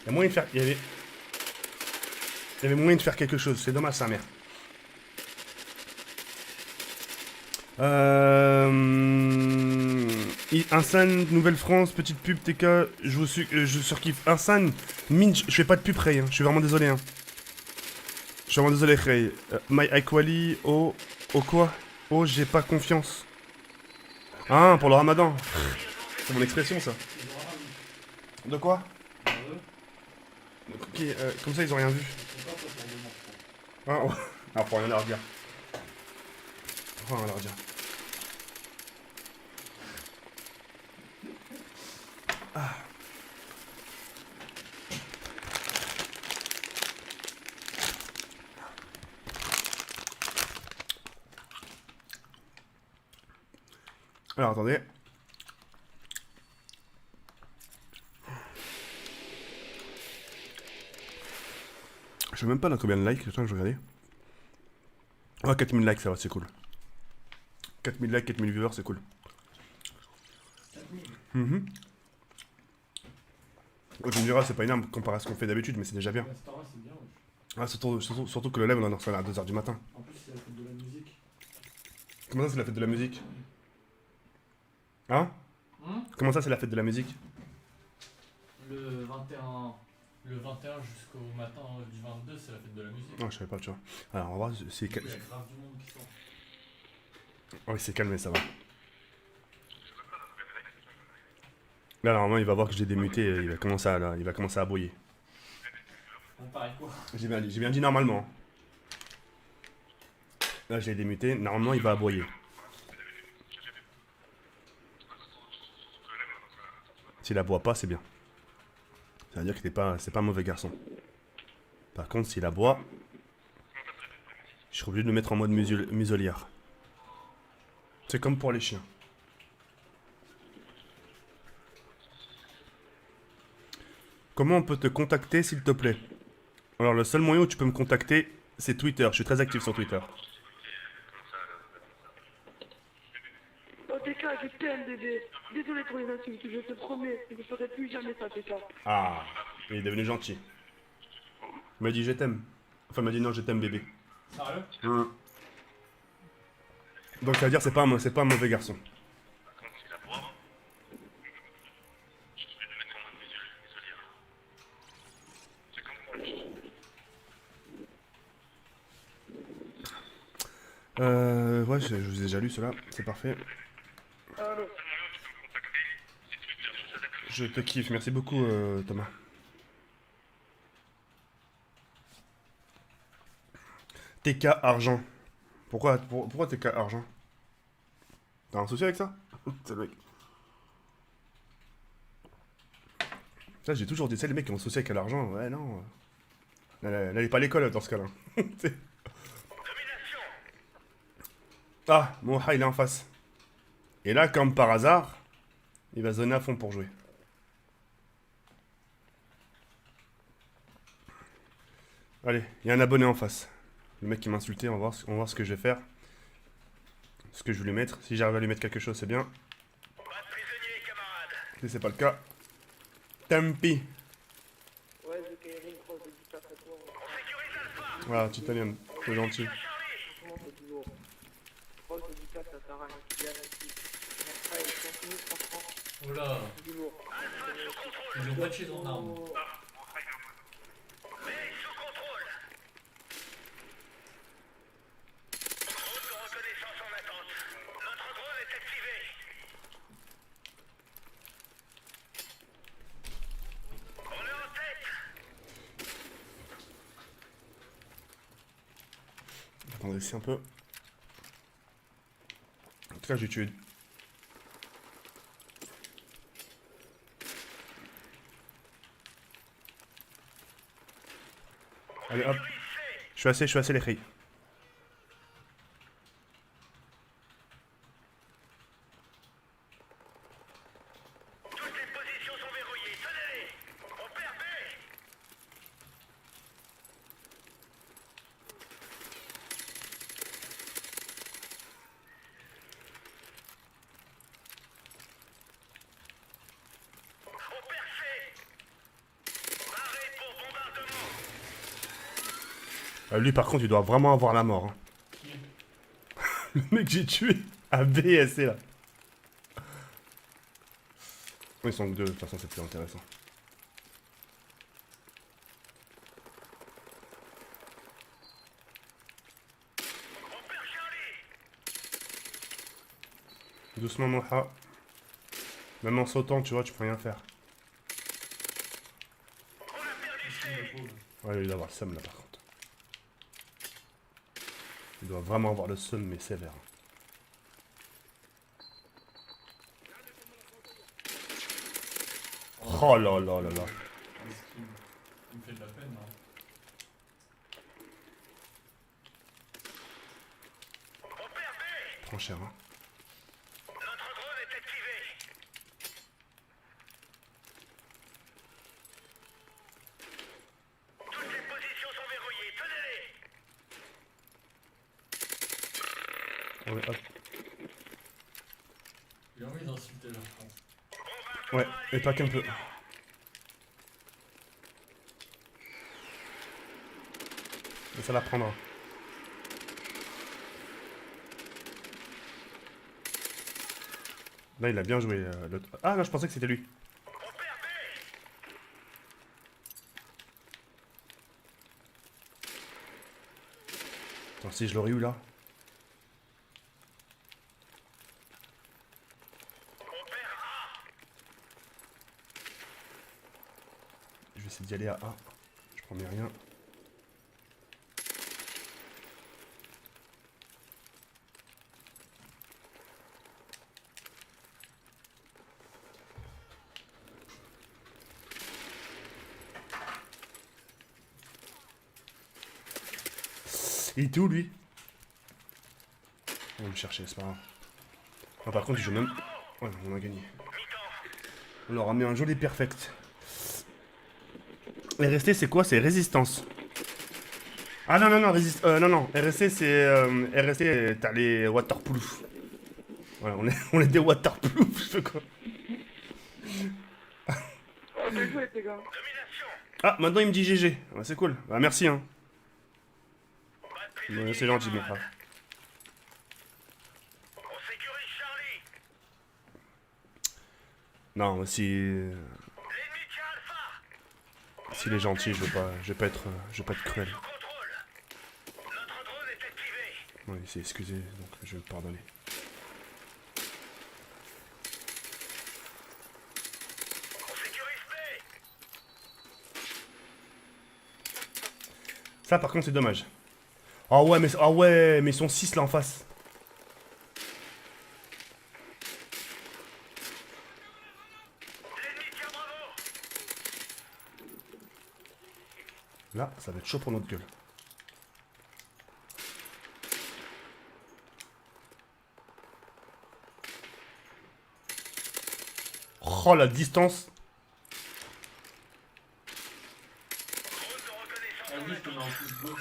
Il y a moyen de faire. Il y avait moyen de faire quelque chose. C'est dommage, sa mère. Insan, Nouvelle-France, petite pub, TK, je surkiffe. Insan, mine, je fais pas de pub, Ray, hein. Je suis vraiment désolé, hein. Je suis vraiment désolé, Ray. My Equally, oh quoi? Oh, j'ai pas confiance. Ah, pour le ramadan. C'est mon expression, ça. De quoi? Ok, comme ça, ils ont rien vu. Ah, oh. Ah, faut rien leur dire. Faut rien leur dire. Ah. Alors, attendez. Je sais même pas dans combien de likes, attends, je vais regarder. Ah, 4000 likes, ça va, c'est cool. 4000 likes, 4000 viewers, c'est cool. 4000 Tu me diras, c'est pas énorme comparé à ce qu'on fait d'habitude, mais c'est déjà bien. C'est bien, ouais. Ah, surtout que le live, on en reçoit à 2h du matin. En plus, c'est la fête de la musique. Comment ça, c'est la fête de la musique? Hein? Comment ça, c'est la fête de la musique? Le 21 jusqu'au matin du 22, c'est la fête de la musique. Non, je savais pas, tu vois. Alors, on va voir, c'est... Il y a grave du monde qui sort. Oh, il s'est calmé, ça va. Là, normalement, il va voir que j'ai démuté et il va commencer à aboyer. On parie quoi? J'ai bien dit normalement. Là, j'ai démuté. Normalement, il va aboyer. S'il aboie pas, c'est bien. Ça veut dire que c'est pas un mauvais garçon. Par contre, s'il aboie, je serai obligé de le mettre en mode muselière. C'est comme pour les chiens. Comment on peut te contacter, s'il te plaît? Alors, le seul moyen où tu peux me contacter, c'est Twitter. Je suis très actif sur Twitter. Oh, TK, je t'aime, bébé. Désolé pour les insultes, je te promets. Je ne ferai plus jamais ça, TK. Ah, il est devenu gentil. Il m'a dit je t'aime. Enfin, il m'a dit non, je t'aime, bébé. Sérieux? Donc, ça veut dire c'est pas un mauvais garçon. Ouais, je vous ai déjà lu cela, c'est parfait. Allô. Je te kiffe, merci beaucoup Thomas. TK argent. Pourquoi TK argent? T'as un souci avec ça? C'est le mec. Ça, j'ai toujours dit, c'est les mecs qui ont un souci avec l'argent. Ouais, non. Elle est pas à l'école dans ce cas-là. Ah, Moha, il est en face. Et là, comme par hasard, il va se donner à fond pour jouer. Allez, il y a un abonné en face. Le mec qui m'a insulté, on va voir ce que je vais faire. Ce que je vais lui mettre. Si j'arrive à lui mettre quelque chose, c'est bien. Si c'est pas le cas, tant pis. Ouais, j'ai créé une grosse dédicace à toi. Voilà, Titanium, c'est gentil. Franchement, c'est toujours. Grosse dédicace à Sarah, qui vient ici. Après, il continue, franchement, Oula, c'est du lourd. ils ont patché ton arme. Attendez ici un peu. En tout cas, j'ai tué. Allez hop. Je suis assez les filles. Lui, par contre, il doit vraiment avoir la mort. Hein. Qui? Le mec que j'ai tué à B et C, là. Ils sont que deux, de toute façon, c'est plus intéressant. Doucement, Moha. Même en sautant, tu vois, tu peux rien faire. Ouais, il doit avoir le seum là par contre. Il doit vraiment avoir le seum, mais sévère. Oh là là là là. Il me fait de la peine, hein. Prends cher, hein. Ouais, hop. J'ai envie d'insulter la France. Ouais, et pas qu'un peu. Et ça la prendra. Là, il a bien joué. L'autre. Ah non, je pensais que c'était lui. Attends, si je l'aurais eu là. Je vais essayer d'y aller à A. Je promets rien. Il était où lui? On va me chercher, c'est pas grave. Ah, par contre, il joue même. Ouais, on a gagné. On leur a mis un joli perfect. RST, c'est quoi? C'est résistance. Ah non, non, non, non, non. RST, c'est. RST, t'as les waterproof. Voilà, on est des waterproof, je fais quoi? Oh, bien joué, les gars. Ah, maintenant il me dit GG. Ouais, c'est cool. Bah, merci, hein. Ouais, c'est gentil, mon frère. Non, si. S'il est gentil, je vais pas être cruel. Ouais, il s'est excusé, donc je vais le pardonner. Ça, par contre, c'est dommage. Ah ouais, mais ils sont 6 là en face. Là, ça va être chaud pour notre gueule. Oh, la distance. Vas-y, je te mets un pouce bleu.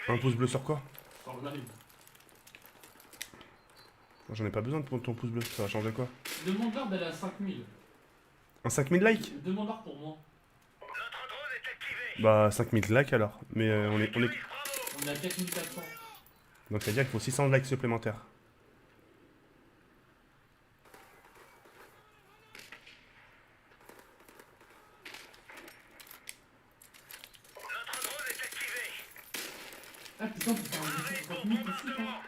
Un pouce bleu sur quoi? Sur le live. Moi, j'en ai pas besoin de ton pouce bleu. Ça va changer quoi? Demande-leur d'aller à 5000. Un 5000 likes? Demande-leur pour moi. Bah, 5000 likes alors. Mais on est... On est à 4400. Donc, ça veut dire qu'il faut 600 likes supplémentaires. Ah putain, faut faire un 250 000 tout de suite, hein.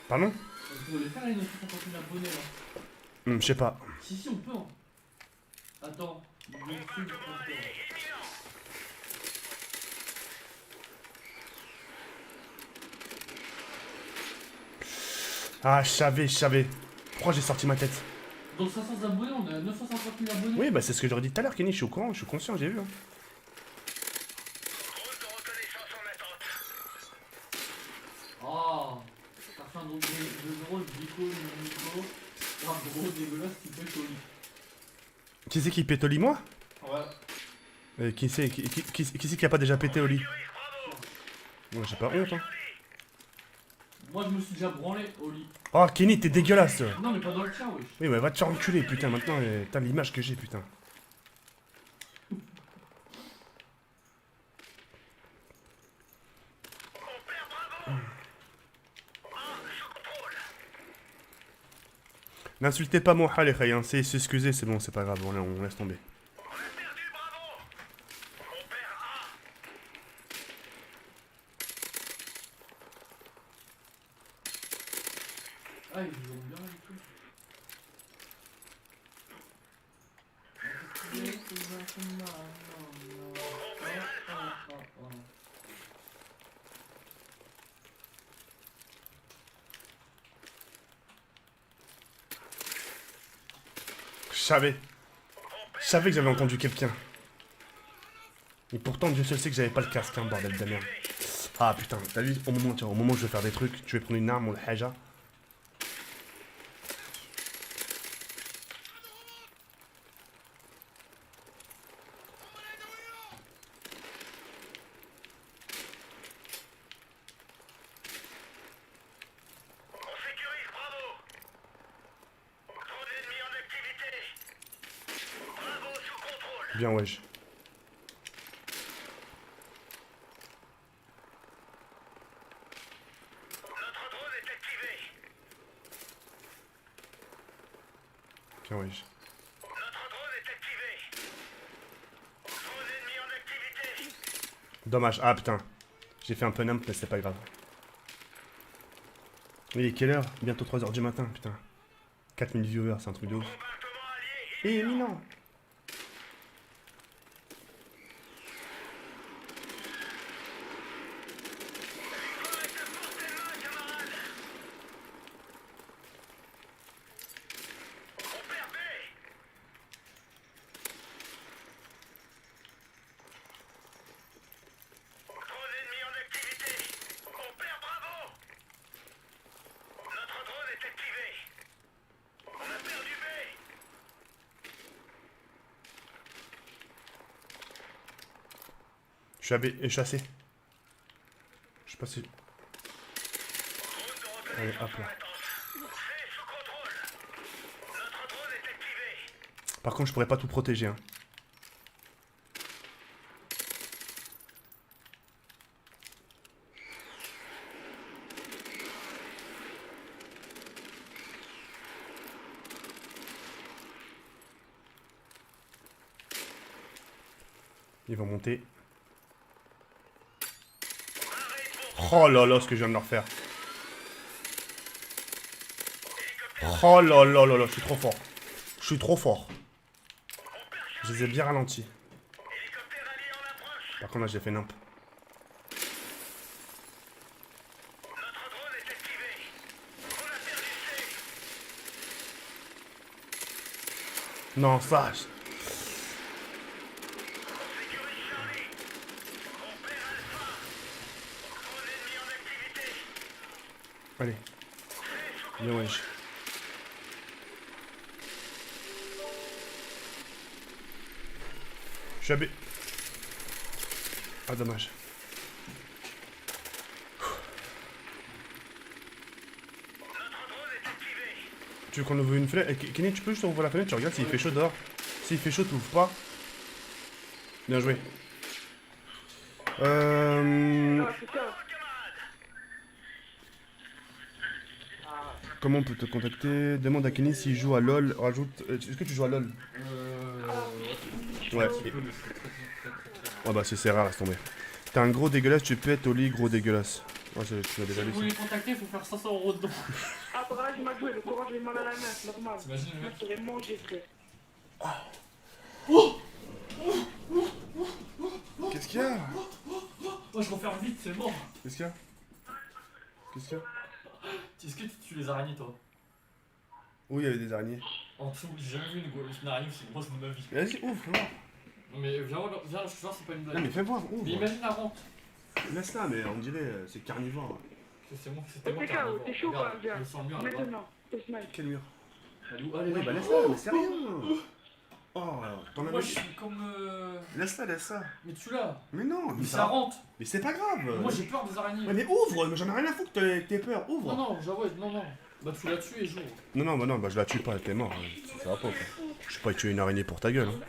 Pardon? Vous pouvez les faire les 250 000 abonnés là. Je sais pas. Si, on peut, hein. Attends, YouTube, Ah, je savais. Pourquoi j'ai sorti ma tête? Dans 500 abonnés, on est à 950 000 abonnés. Oui, bah c'est ce que j'aurais dit tout à l'heure, Kenny. Je suis au courant, je suis conscient, j'ai vu. Hein. Oh, t'as fait un drôle de Bico, le micro. Un gros dégueulasse qui pète au lit. Qui c'est qui pète au lit, moi? Ouais. Qui c'est qui a pas déjà pété au lit? Moi, j'ai pas honte, hein. Moi, je me suis déjà branlé au lit. Oh, Kenny, t'es dégueulasse. Non, mais pas dans le tien, wesh. Oui, mais va te faire enculer, putain, maintenant, t'as l'image que j'ai, putain. N'insultez pas mon les Khay, hein. C'est s'excuser, c'est bon, c'est pas grave, on laisse tomber. Ah, ils vous ont bien du tout. Je savais que j'avais entendu quelqu'un. Et pourtant, Dieu seul sait que j'avais pas le casque, hein, bordel de merde. Ah putain, t'as vu, au moment, tiens, au moment où je vais faire des trucs, tu vais prendre une arme ou le haja. Bien, wesh. Bien, wesh. Dommage. Ah putain. J'ai fait un peu nimp, mais c'est pas grave. Il est quelle heure? Bientôt 3h du matin, putain. 4000 viewers, c'est un truc de ouf. Eh, mais non. Je suis assez. Je sais pas si... Allez, hop là. Par contre, je pourrais pas tout protéger, hein. Ils vont monter. Oh là là, ce que je viens de leur faire. Oh là là là là, je suis trop fort. Je suis trop fort. Je les ai bien ralentis. Par contre, là, j'ai fait nimp. Non, ça... Allez. Bien, wesh. Je suis à B. Ah, dommage. Tu veux qu'on ouvre une fenêtre? Kenny, tu peux juste ouvrir la fenêtre, tu regardes s'il fait chaud dehors. S'il fait chaud, tu ouvres pas. Bien joué. Comment on peut te contacter? Demande à Kenny s'il joue à LoL. Rajoute. Est-ce que tu joues à LoL? Ouais. Ouais, bah c'est rare, laisse tomber. T'es un gros dégueulasse, tu peux être au lit, gros dégueulasse. Ouais, tu l'as déjà Si lu vous voulez contacter, il faut faire 500 € dedans. Ah, bah là, il m'a joué, le courant, j'ai mal à la main, c'est normal. T'imagines le mec? Je serais mangé, frère. Qu'est-ce qu'il y a? Moi je referme vite, c'est mort. Qu'est-ce qu'il y a? Qu'est-ce qu'il y a? Est-ce que tu tues les araignées toi? Où il y avait des araignées? En dessous, j'ai jamais vu une araignée aussi grosse de ma vie. Vas-y, ouvre, fais voir. Non mais viens, je te jure, c'est pas une blague. Non, mais fais voir, Mais ouvre. imagine la rente. Laisse-la, mais on dirait c'est carnivore. C'est moi, c'était moi T'es qui ai chaud, t'es chaud, Regarde, quoi, viens. le sang le mur là-bas. Maintenant, t'es smile. Quel mur? Allez, Oui, bah là. laisse-la, mais c'est rien. Oh, t'en as Moi mis. je suis comme. Laisse-la, laisse-la. Mais tu l'as. Mais non, Mais ça rentre. Mais c'est pas grave. Moi j'ai peur des araignées. Ouais, mais ouvre, mais j'en ai rien à foutre que t'aies peur, ouvre. Non, j'avoue, non. Bah tu l'as tué et joue. Non, bah je la tue pas, elle est morte. Ça va pas, quoi. Je vais pas tuer une araignée pour ta gueule. Hein.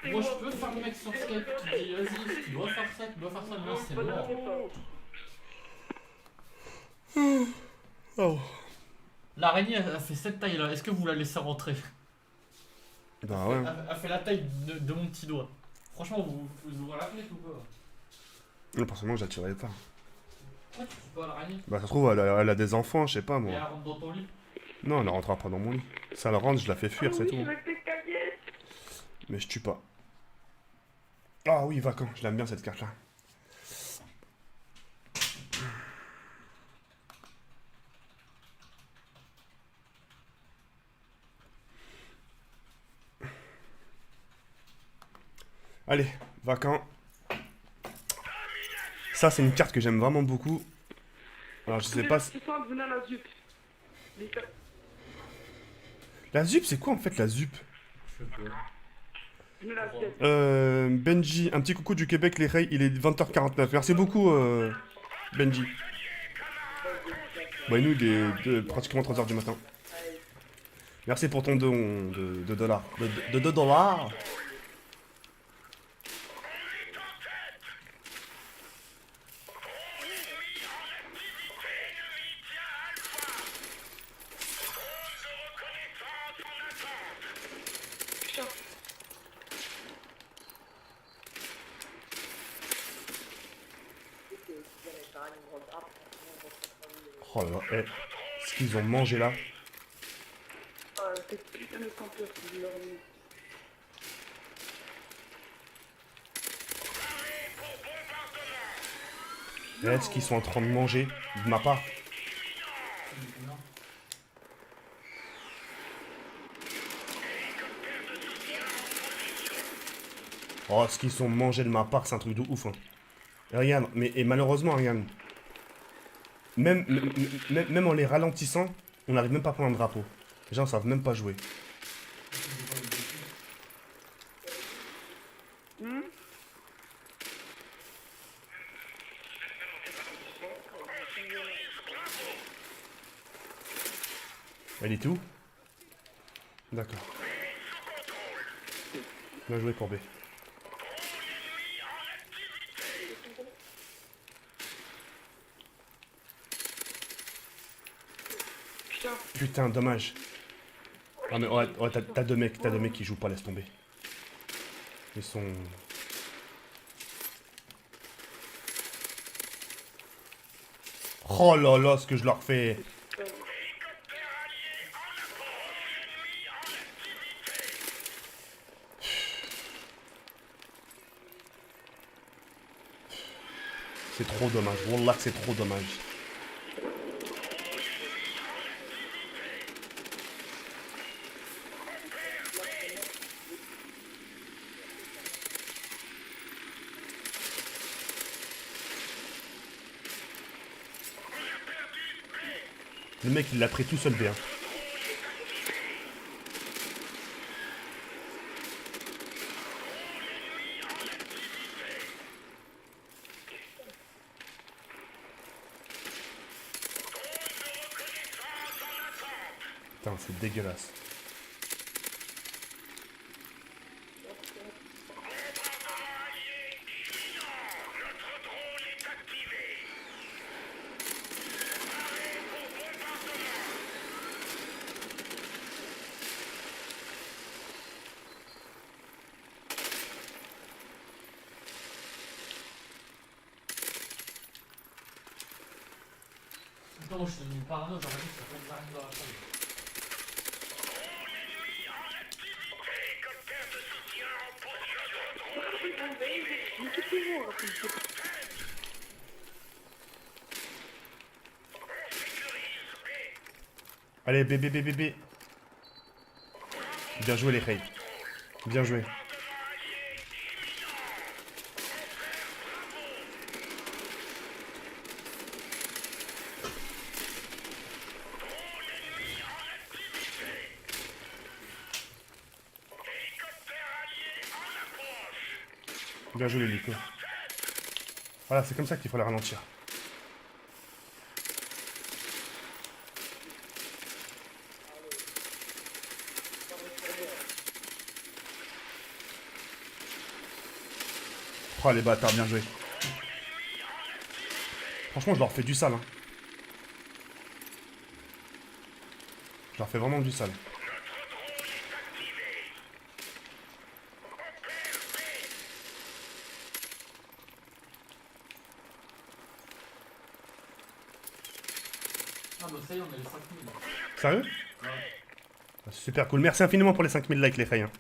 Moi je peux faire le mec sur Skype qui dit vas-y, tu dois faire ça, mais c'est mort. Oh. L'araignée a fait cette taille là, est-ce que vous la laissez rentrer? Bah ouais. Elle fait la taille de mon petit doigt. Franchement, vous ouvrez la fenêtre ou quoi? Non, personnellement, je la tuerais pas. Pourquoi tu tues pas l'araignée? Bah, ça se trouve, elle a des enfants, je sais pas Et moi. elle rentre dans ton lit? Non, elle rentrera pas dans mon lit. Ça, elle rentre, je la fais fuir, c'est oui, tout. je vais te cahier. Mais je tue pas. Ah oui, Vacan, je l'aime bien cette carte-là. Allez, Vacan. Ça, c'est une carte que j'aime vraiment beaucoup. Alors, je sais pas si... Ce soir, venez à la ZUP. Les gars, La ZUP, c'est quoi en fait la ZUP? Je sais pas. venez à la ZUP. Benji, un petit coucou du Québec, les Rays, il est 20h49. Merci beaucoup, Benji. Bah, nous, il est pratiquement 3h du matin. Merci pour ton don de dollars. De 2 dollars. Putain. Oh là là, ce qu'ils ont mangé là. Ah, cette putain de campeur qui leur met. Ce qu'ils sont en train de manger de ma part. Oh, ce qu'ils sont mangés de ma part, c'est un truc de ouf. Hein. Et regarde, et malheureusement, regarde. Même en les ralentissant, on n'arrive même pas à prendre un drapeau. Les gens savent même pas jouer. Elle est où? D'accord. Bien joué, Courbet. Putain. Putain, dommage. Ah mais ouais, t'as deux mecs qui jouent pas, laisse tomber. Ils sont... Oh là là, ce que je leur fais. C'est trop dommage. Wallah que c'est trop dommage. Le mec, il l'a pris tout seul bien. Putain, c'est dégueulasse. Putain, moi je suis devenu parano, j'aurais dit que ça fait une araignée dans la chambre. Mais qu'est-ce que vous racontez? Allez, bébé. Bien joué, les Rays. Bien joué. Bien joué, Nico. Voilà, c'est comme ça qu'il faut les ralentir. Oh les bâtards, bien joué. Franchement, je leur fais du sale. Hein. leur fais vraiment du sale. Ah bah ça y est, on a les 5000. Sérieux? Ouais. Ah, super cool. Merci infiniment pour les 5000 likes, les Khay. Hein.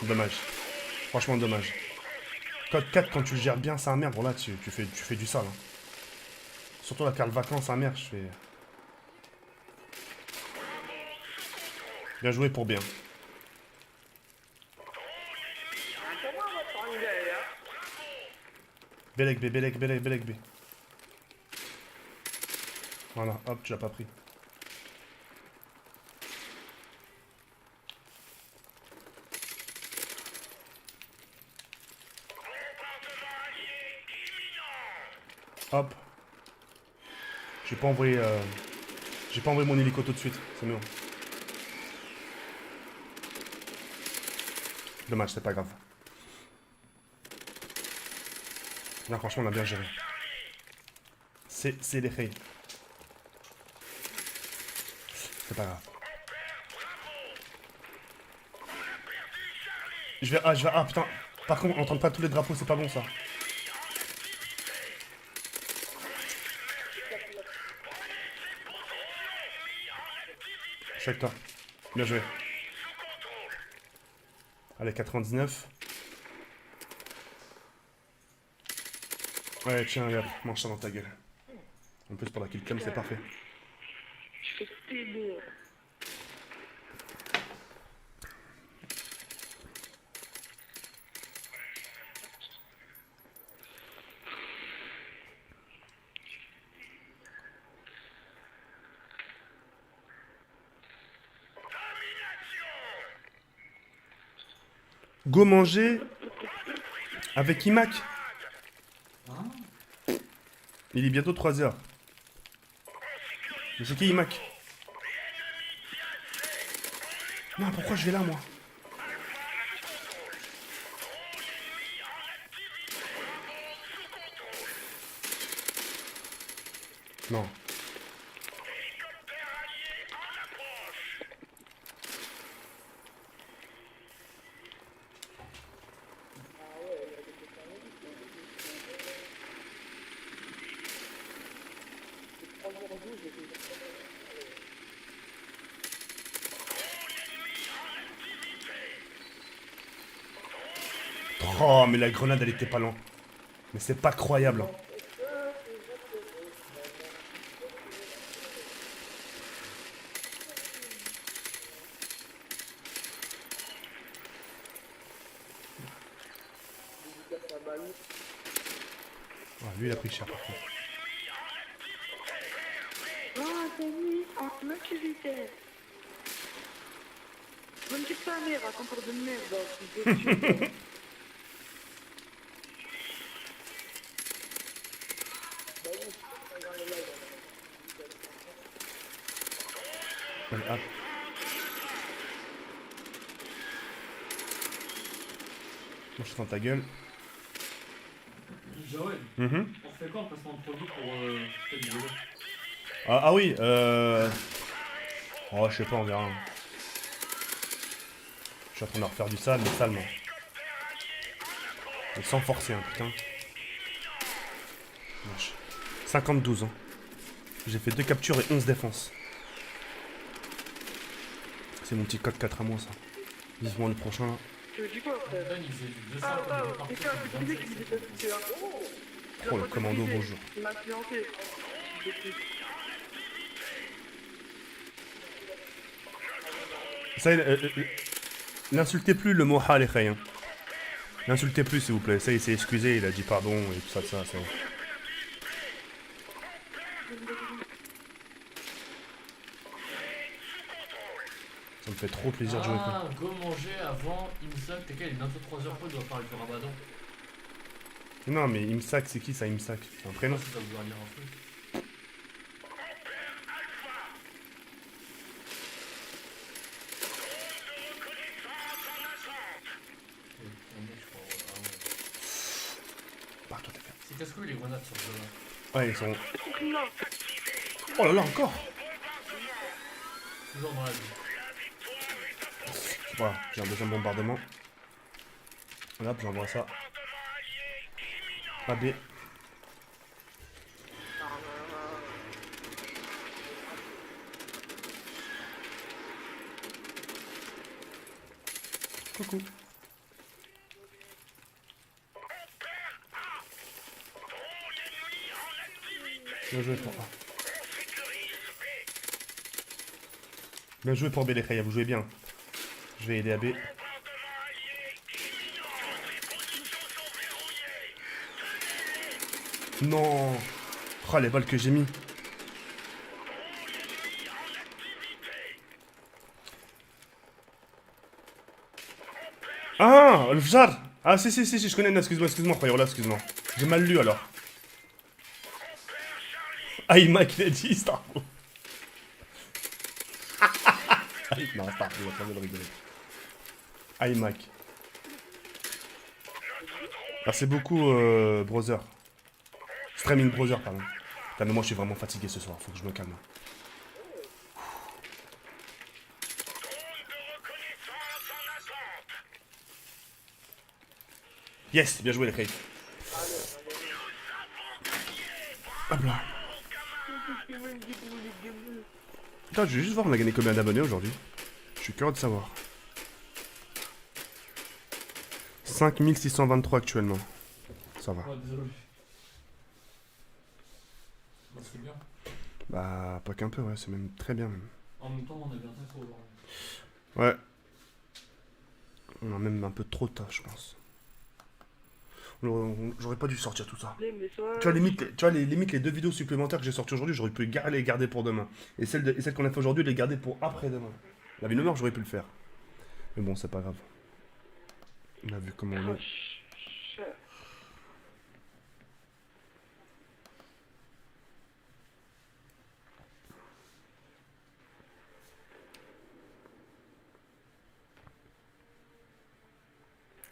Dommage. Franchement, dommage. Code 4, quand tu le gères bien, c'est un merde. Voilà, tu fais du sale. Hein. Surtout la carte vacances, c'est un merde. Je fais... Bien joué pour bien. Belek B, Belek, Belek, Belek B. Voilà, hop, tu l'as pas pris. Hop. J'ai pas envoyé mon hélico tout de suite, c'est mieux. Dommage, c'est pas grave. Là, franchement, on a bien géré. C'est les Khay. C'est pas grave. Ah putain. Par contre, on entend pas tous les drapeaux, c'est pas bon ça. Check toi. Bien joué. Allez, 99. Ouais, tiens, regarde, mange ça dans ta gueule. En plus, pour la killcam, c'est parfait. Je fais t'aider. Go manger avec Imac. Hein? Il est bientôt 3h. Mais c'est qui Imac? Non, pourquoi je vais là, moi? Non. Oh, mais la grenade, elle était pas loin. Mais c'est pas croyable. Hein. Ah, lui, il a pris cher, par contre. Ah, t'as mis en activité. Je ne dis pas merde, raconteur de merde. Allez, hop. Moi, je suis dans ta gueule. Joël, Mhm. on fait quoi en placement de produit pour cette vidéo? Ah oui, oh, je sais pas, on verra. Je suis en train de refaire du sale, mais salement. Et sans forcer, hein, putain. Wesh. 50-12, hein. J'ai fait 2 captures et 11 défenses. C'est mon petit code 4 à moi, ça. Vivement le prochain. Tu me dis quoi, frère? Ben, il faisait du 200 Ah, comme il est parti c'est ça, sur c'est du lui qui 27. disait que c'était un... Oh, le commando, bonjour. Il m'a fiancé. Ça, n'insultez plus le mot ha, les Khay, hein. N'insultez plus, s'il vous plaît. Ça, il s'est excusé, il a dit pardon et tout ça, ça. Ça me fait trop plaisir de jouer avec lui. Ah, go manger avant Imsak. T'es quel? Il est bientôt 3h quoi, il doit parler du ramadan. Non, mais Imsak, c'est qui ça, Imsak? C'est un prénom. Ça doit vouloir dire un truc. casse-couilles les grenades sur ce jeu-là. Ouais, ils sont... Non. Oh là là, encore. Toujours dans la vie. Voilà, j'ai un deuxième bombardement. Là, j'envoie ça. A, B. Coucou. Bien joué pour A. Bien joué pour B, les Kaya, vous jouez bien. Je vais aider à B. Non. Oh, les balles que j'ai mis. Ah, le Fjar. Ah, si, je connais. Non, excuse-moi, frère, excuse-moi. J'ai mal lu, alors. Ah, il m'a dit, Star Wars. Non, Star Wars, on va le rigoler. iMac. Merci beaucoup, browser. Streaming browser, pardon. Putain, mais moi, je suis vraiment fatigué ce soir. Faut que je me calme. Yes, bien joué, les Kay. Hop là. Putain, je vais juste voir, on a gagné combien d'abonnés aujourd'hui. Je suis curieux de savoir. 5623 actuellement. Ça va. Ouais, désolé. Bah, c'est bien. Bah, pas qu'un peu, ouais, c'est même très bien, même. En même temps, on a bien fait pour aujourd'hui. Ouais. On a même un peu trop tard, je pense. J'aurais pas dû sortir tout ça. Les messages. Tu vois, limite, les deux vidéos supplémentaires que j'ai sorties aujourd'hui, j'aurais pu les garder pour demain. Et celles qu'on a fait aujourd'hui, les garder pour après-demain. La vie de mort, j'aurais pu le faire. Mais bon, c'est pas grave. On a vu comment on est.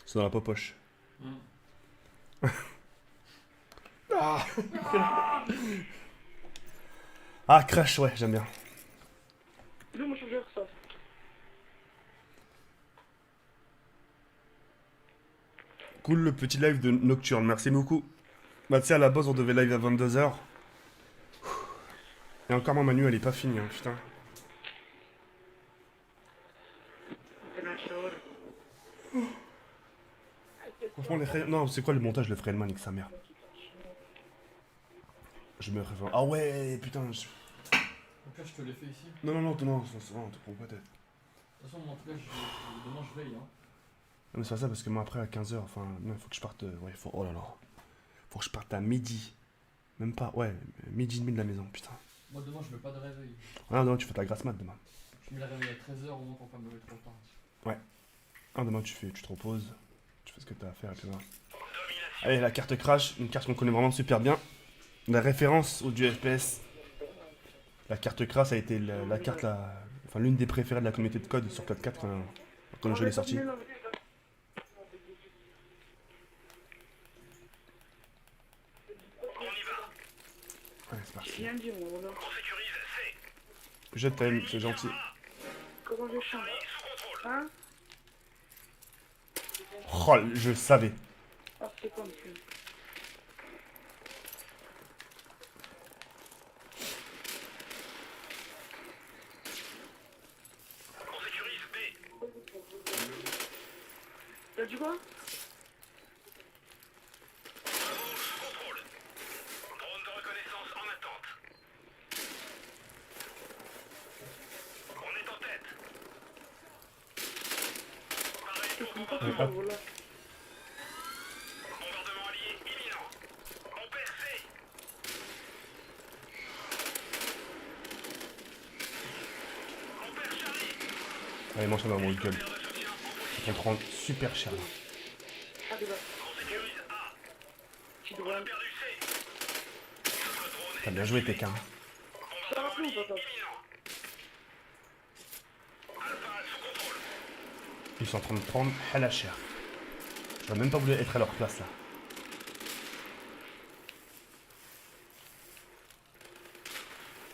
C'est dans la poche. Ah. Ah, Crash, ouais, j'aime bien. Dis mon chargeur, ça. Cool le petit live de Nocturne, merci beaucoup. Bah, tu sais, à la base, on devait live à 22h. Et encore, moi, Manu, elle est pas finie, hein, putain. Franchement, non, c'est quoi le montage, le Freelman, avec sa mère. Je me réfère. Ah ouais, putain. Donc là, je te l'ai fait ici. Non, c'est vraiment, te prends pas tête. De toute façon, moi, en tout cas, demain, je veille. Hein. Non, mais c'est pas ça, parce que moi, après, à 15h, enfin, non, il faut que je parte. Ouais, oh là là. Faut que je parte à midi. Même pas, ouais, midi et demi de la maison, putain. Moi, demain, je mets pas de réveil. Ah non, tu fais ta grasse mat demain. Je mets la réveil à 13h au moins pour pas me lever trop tard. Ouais. Ah, demain, tu te reposes. Tu fais ce que t'as à faire, et puis voilà. Allez, la carte Crash, une carte qu'on connaît vraiment super bien. La référence au du FPS. La carte Crash a été la carte, enfin, l'une des préférées de la communauté de code sur Code 4 quand le jeu est sorti. Ouais, c'est parti. Rien dit, moi, voilà. Je t'aime, c'est gentil. Comment je chante? Hein? Oh, je savais. Ah, c'est comme ça. T'as dit quoi? Hop. Voilà. Allez, mange ça dans mon gueule. On prend super cher là. Ah, débat. Tu dois. T'as bien joué, TK. Ça va plus ou pas? Ils sont en train de prendre hella cher. J'aurais même pas voulu être à leur place là.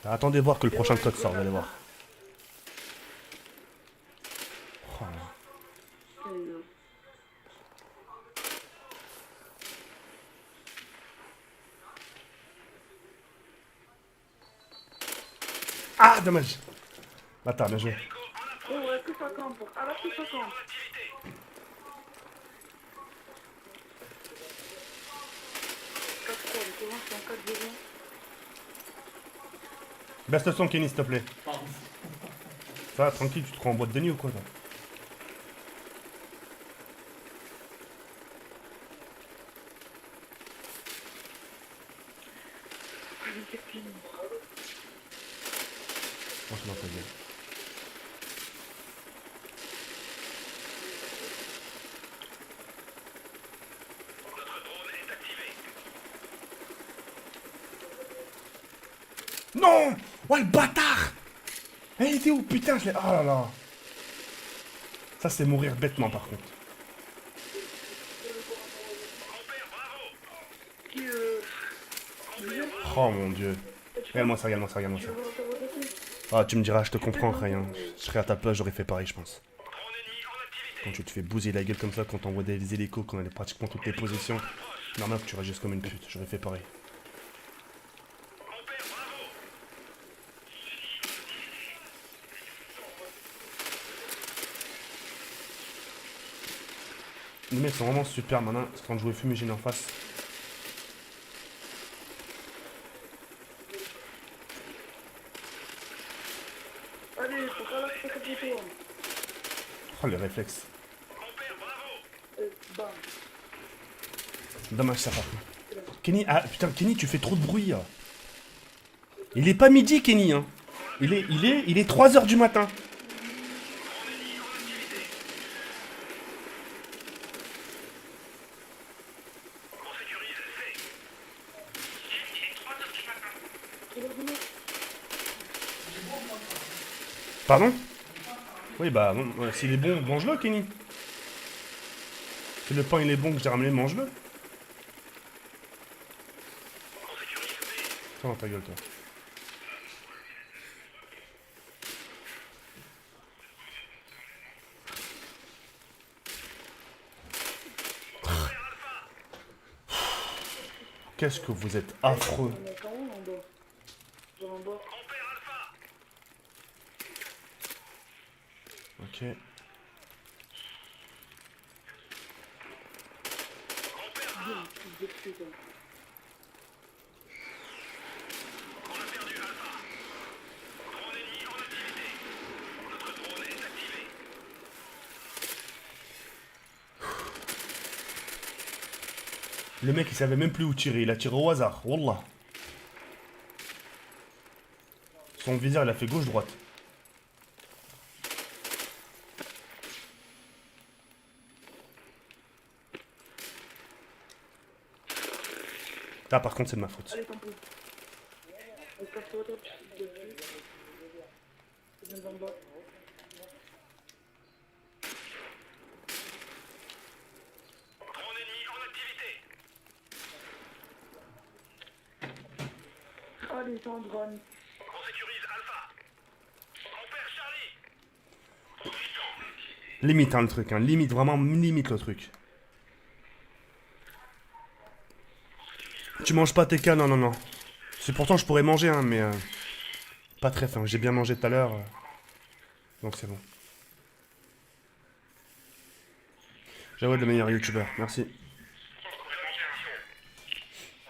Attendez voir que le prochain code sort, vous allez voir. Oh, là. Ah, dommage. Bâtard, bien joué. Oh ouais, que ça campe. Ah là, que ça campe. C'est en 4-0. Baisse le son, Kenny, s'il te plaît. Ça va, tranquille, tu te crois en boîte de nuit ou quoi, toi? Franchement, dans ta gueule. Non! Ouais, le bâtard! Elle était où, putain, je l'ai... Oh là là! Ça, c'est mourir bêtement, par contre. Oh mon dieu. Regarde-moi ça, regarde-moi ça, regarde-moi ça. Ah, tu me diras, je te comprends, rien. Je serais à ta place, j'aurais fait pareil, je pense. Quand tu te fais bousiller la gueule comme ça, quand t'envoies des hélicos, qu'on a pratiquement toutes les positions, normal que tu réagisses comme une pute, j'aurais fait pareil. Les mecs sont vraiment super malins, parce que quand je jouais fumigène en face. Allez, faut pas lâcher cette vidéo. Oh, les réflexes. Bam. Dommage ça par contre. Kenny, ah putain, Kenny, tu fais trop de bruit. Là. Il est pas midi, Kenny, hein. Il est 3h du matin. Pardon? Oui, bah, bon, s'il est bon, mange-le, Kenny. Si le pain il est bon que j'ai ramené, mange-le. Ferme ta gueule, toi. Qu'est-ce que vous êtes affreux. Ok. Le mec il savait même plus où tirer, il a tiré au hasard, wallah. Son viseur il a fait gauche-droite. Ah par contre c'est de ma faute. Allez, tant pis. On passe au top. C'est bien en bas. Allez, t'en drone. Limite hein, le truc, hein. Limite, vraiment limite le truc. Tu manges pas tes cas, non, non, non. C'est pourtant je pourrais manger, hein, mais... pas très faim, j'ai bien mangé tout à l'heure. Donc c'est bon. J'avoue le meilleur youtubeur, merci.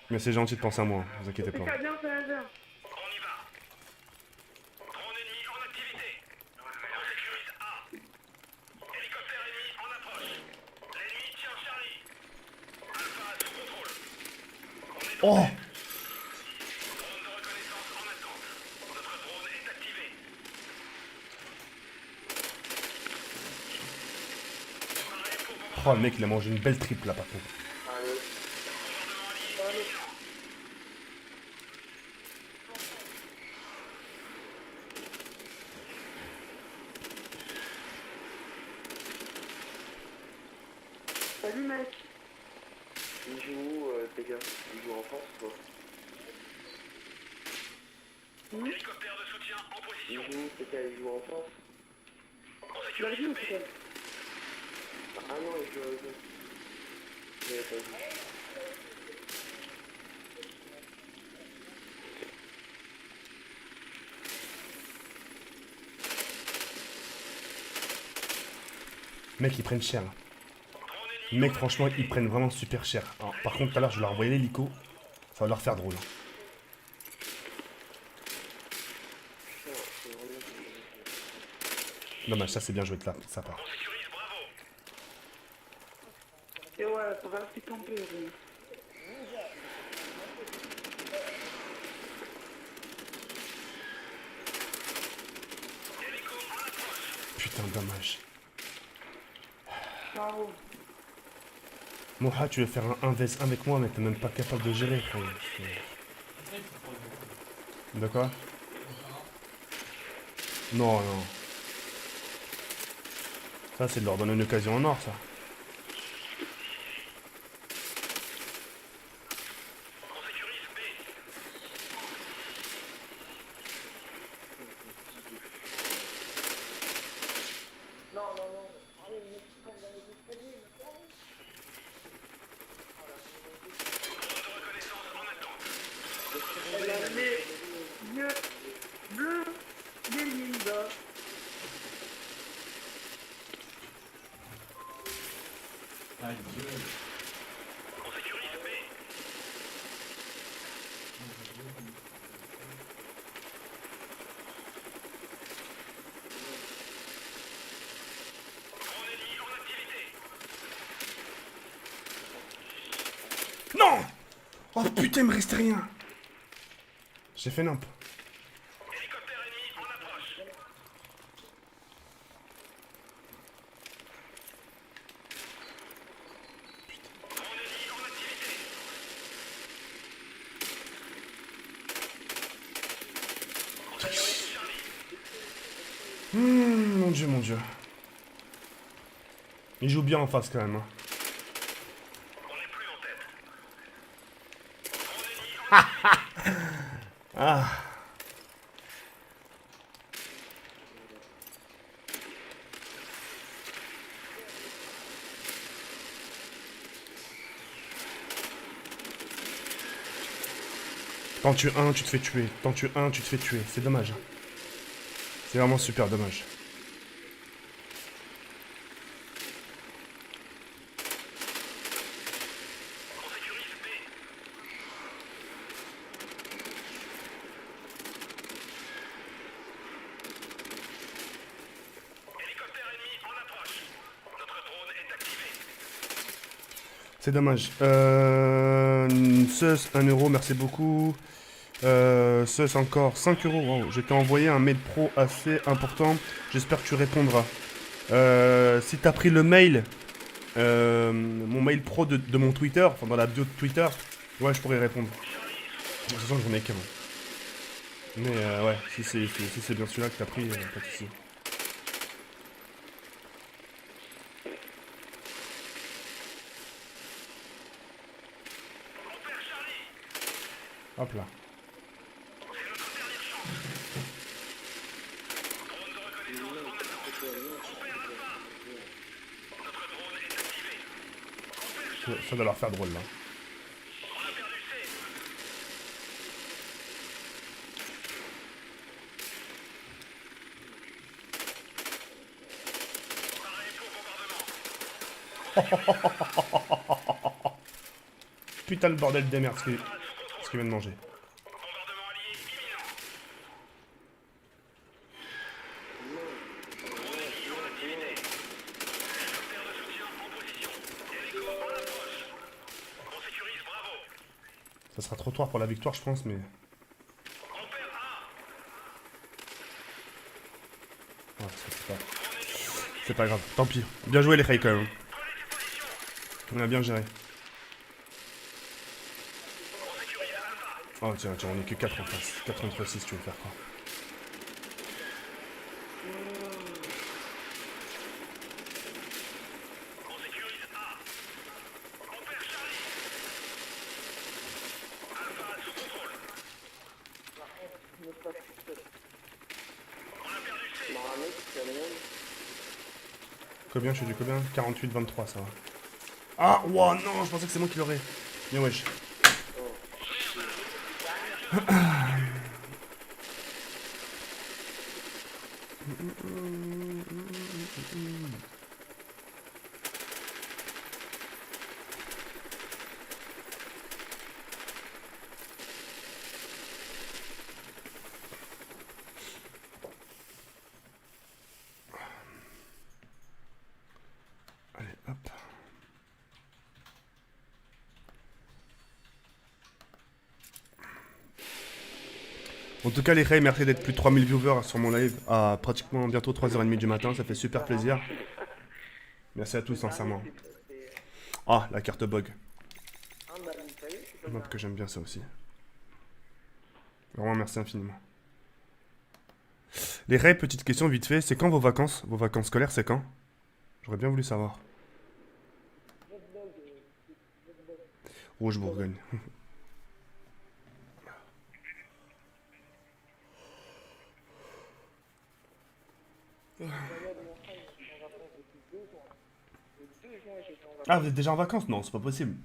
Mais c'est gentil de penser à moi, hein, vous inquiétez pas. C'est bien, c'est bien. Oh! Oh le mec il a mangé une belle triple là par contre. Salut mec. Il joue où, tes gars? Il joue en France, quoi? C'était elle joue en France. Tu l'as vu ou c'est elle? Ah non, il joue au jeu. Je l'avais pas vu. Mec, ils prennent cher. Mec, franchement, ils prennent vraiment super cher. Alors, par contre, tout à l'heure, je leur envoyé l'hélico. Ça va leur faire drôle. Dommage, ça c'est bien joué de sa part. Et ouais, ça va rester campé. Putain, dommage. Bravo. Moha, tu veux faire un 1vs1 avec moi, mais t'es même pas capable de gérer, frère. De quoi? Non, non. Ça, c'est de leur donner une occasion en or, ça. Elle a les yeux bleus des Linda. Non! Oh putain, il me restait rien. J'ai fait nimp. Mon dieu, mon dieu. Il joue bien en face quand même. Hein. Ah. T'en tues un, tu te fais tuer. T'en tues un, tu te fais tuer. C'est dommage. C'est vraiment super dommage. C'est dommage. Sus, 1 euro, merci beaucoup. Sus encore, 5 euros. Wow. Je t'ai envoyé un mail pro assez important. J'espère que tu répondras. Si t'as pris le mail, mon mail pro de mon Twitter, enfin dans la bio de Twitter, ouais, je pourrais répondre. De toute façon, j'en ai qu'un. Mais ouais, si c'est bien celui-là que t'as pris, pas de soucis. Hop là. Ça doit leur faire drôle là. Putain le bordel des merdes ce qu'il vient de manger. Ça sera trop tard pour la victoire je pense mais... Ouais, c'est pas grave, tant pis. Bien joué les Khay quand même. On a bien géré. Oh tiens, on est que 4 en face. 4 contre 6, tu veux faire quoi? Combien, je suis du combien? 48-23, ça va. Ah, ouah, non, je pensais que c'est moi qui l'aurais. Bien, wesh. Allez, hop. En tout cas, les Ray, merci d'être plus de 3000 viewers sur mon live à pratiquement bientôt 3h30 du matin. Ça fait super plaisir. Merci à tous, sincèrement. Ah, la carte bug. Mode que j'aime bien ça aussi. Vraiment, merci infiniment. Les Ray, petite question vite fait. C'est quand vos vacances? Vos vacances scolaires, c'est quand? J'aurais bien voulu savoir. Rouge Bourgogne. Ah, vous êtes déjà en vacances? Non, c'est pas possible.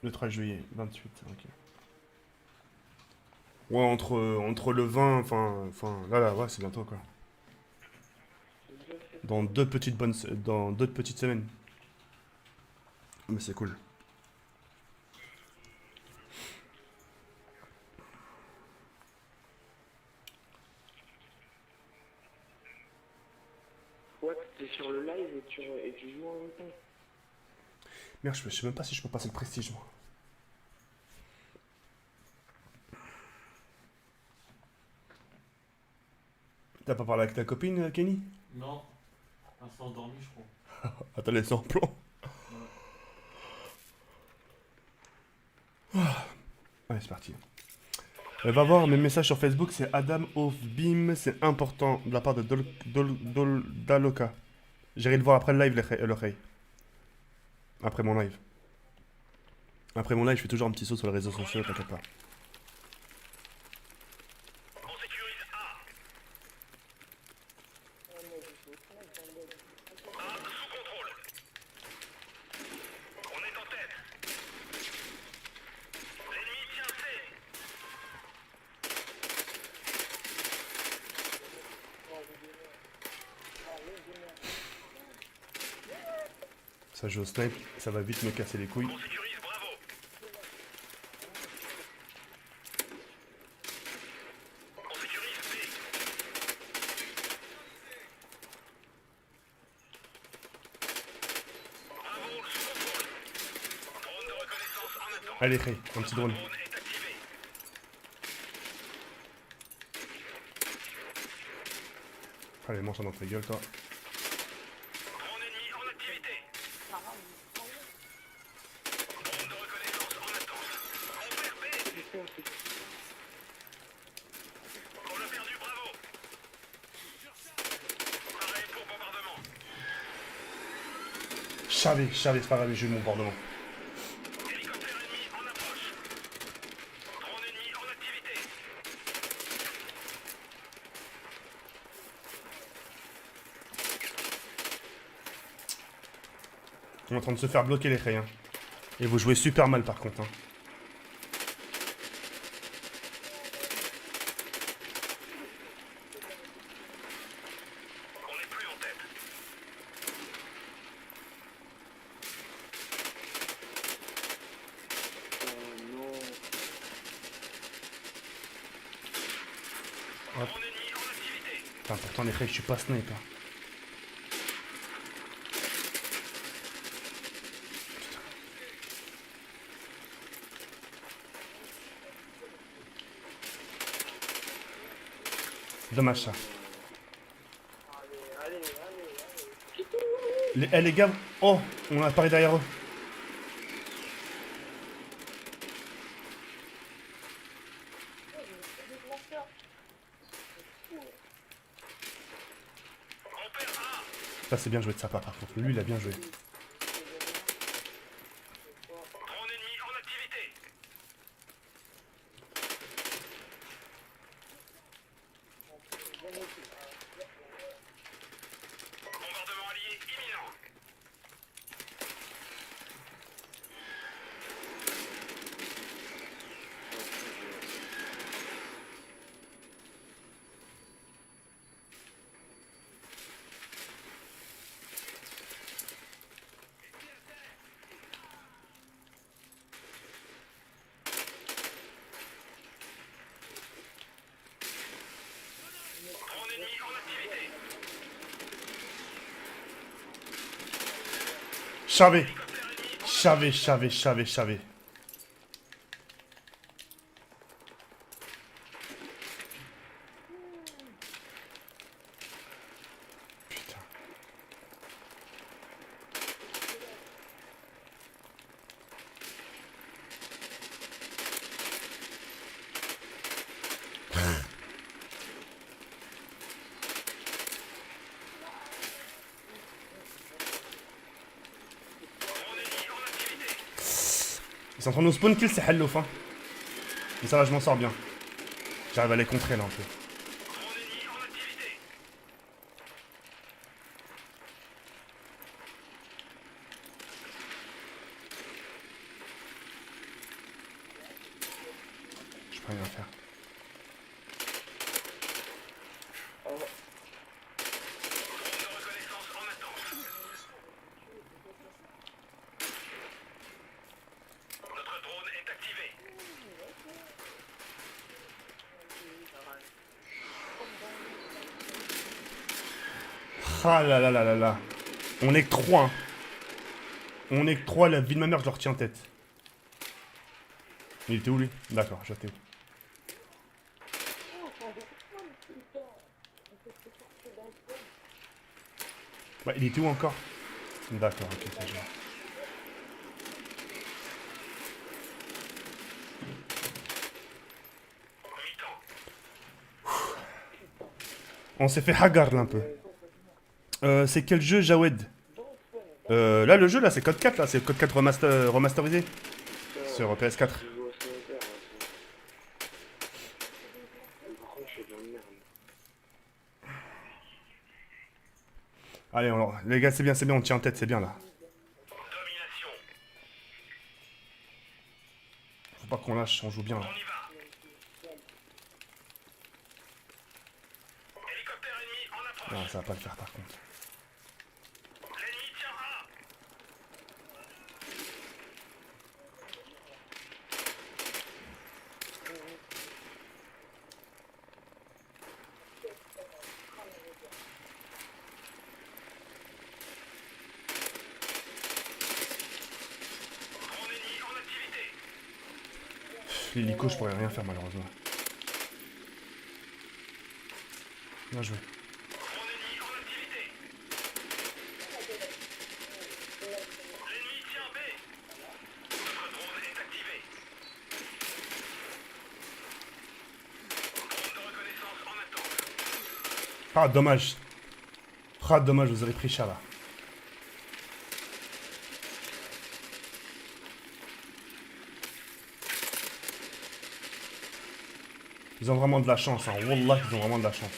Le 3 juillet, 28, ok. Ouais, entre le 20, là, ouais, c'est bientôt, quoi. Dans dans d'autres petites semaines. Mais c'est cool. Ouais, t'es sur le live et tu joues en même temps. Merde, je sais même pas si je peux passer le prestige, moi. T'as pas parlé avec ta copine, Kenny? Non. Elle s'est endormie, je crois. Attends, laisse en plan. Allez, c'est parti. Va voir mes messages sur Facebook, c'est Adam Ofbim, c'est important de la part de Daloka. J'irai le voir après le live, l'oreille. Après mon live. Après mon live, je fais toujours un petit saut sur les réseaux sociaux, t'inquiète pas. Ça joue au snipe, ça va vite me casser les couilles. Allez, Ray, un petit drone. Allez, mange ça dans ta gueule, toi. Je savais, c'est pas grave, j'ai eu mon bombardement. On est en train de se faire bloquer les Ray, hein. Et vous jouez super mal par contre, hein. Hop. Putain, pourtant les Ray, je suis pas snipe, hein. Dommage ça. Les gars, oh, on a apparu derrière eux. Ça c'est bien joué de sa part par contre, lui il a bien joué. Chavé. Chavé, chavé, chavé, chavé. Putain. Ils sont en train de nous spawn kill, c'est Hellof, hein. Mais ça va, je m'en sors bien. J'arrive à les contrer là un peu. Je peux rien faire. Ah là là là là là. On est que 3. Hein. On est que 3, la vie de ma mère, je le retiens en tête. Il était où lui? D'accord, j'étais où? Bah, il était où encore? D'accord, ok, ça gère. On s'est fait hagar là un peu. C'est quel jeu, Jawed? Là, le jeu, là, c'est Code 4, là. C'est Code 4 remasterisé. Sur PS4. Je joue au sniper, là, par contre, je fais de la merde. Allez, les gars, c'est bien, on tient en tête, c'est bien, là. Faut pas qu'on lâche, on joue bien, là. Non, ça va pas le faire, par contre. L'hélico, je pourrais rien faire malheureusement. Bien joué. Ah, dommage. Ah, dommage, vous avez pris cher là. Ils ont vraiment de la chance, hein. Wallah, ils ont vraiment de la chance.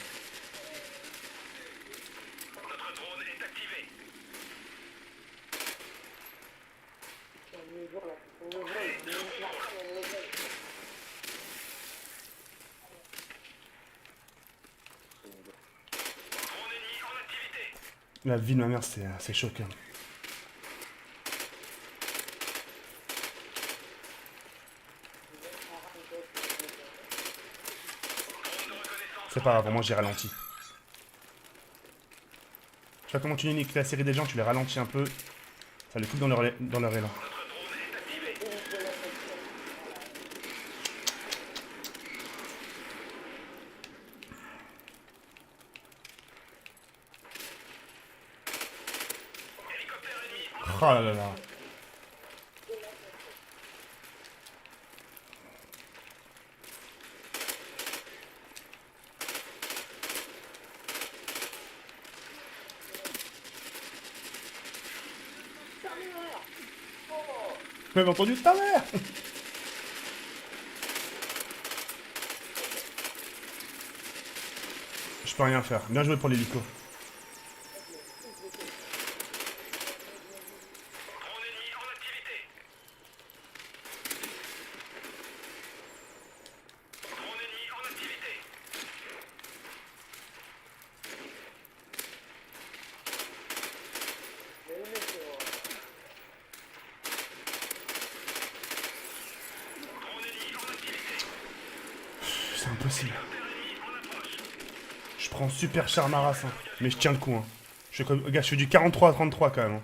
La vie de ma mère, c'est choquant. C'est pas grave, moi j'ai ralenti. Tu vois comment tu niques la série des gens, tu les ralentis un peu. Ça les coupe dans leur élan. Oh là là là. Vous avez entendu ta mère? Je peux rien faire. Bien joué pour l'hélico. C'est impossible. Je prends super cher ma race, hein. Mais je tiens le coup. Hein. Gars, je fais du 43 à 33 quand même. Hein.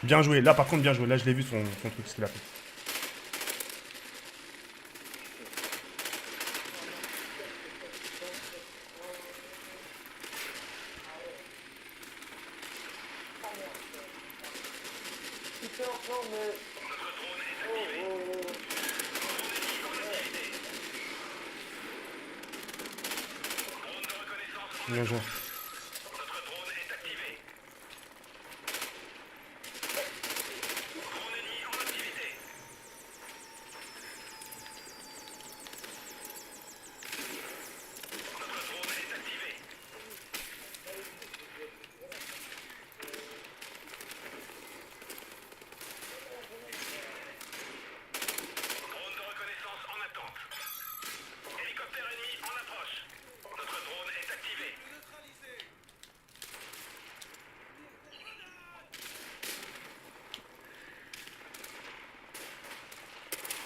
Bien joué. Là, par contre, bien joué. Là, je l'ai vu son truc, ce qu'il a fait. Putain, non, mais... Bien joué.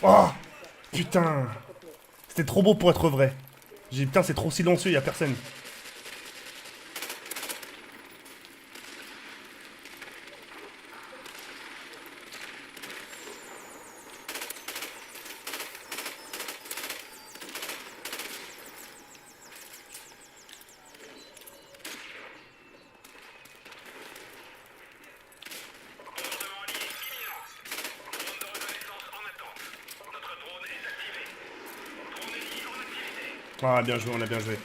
Oh putain. C'était trop beau pour être vrai. J'ai dit putain, c'est trop silencieux, y a personne. Ah, bien joué, on a bien joué.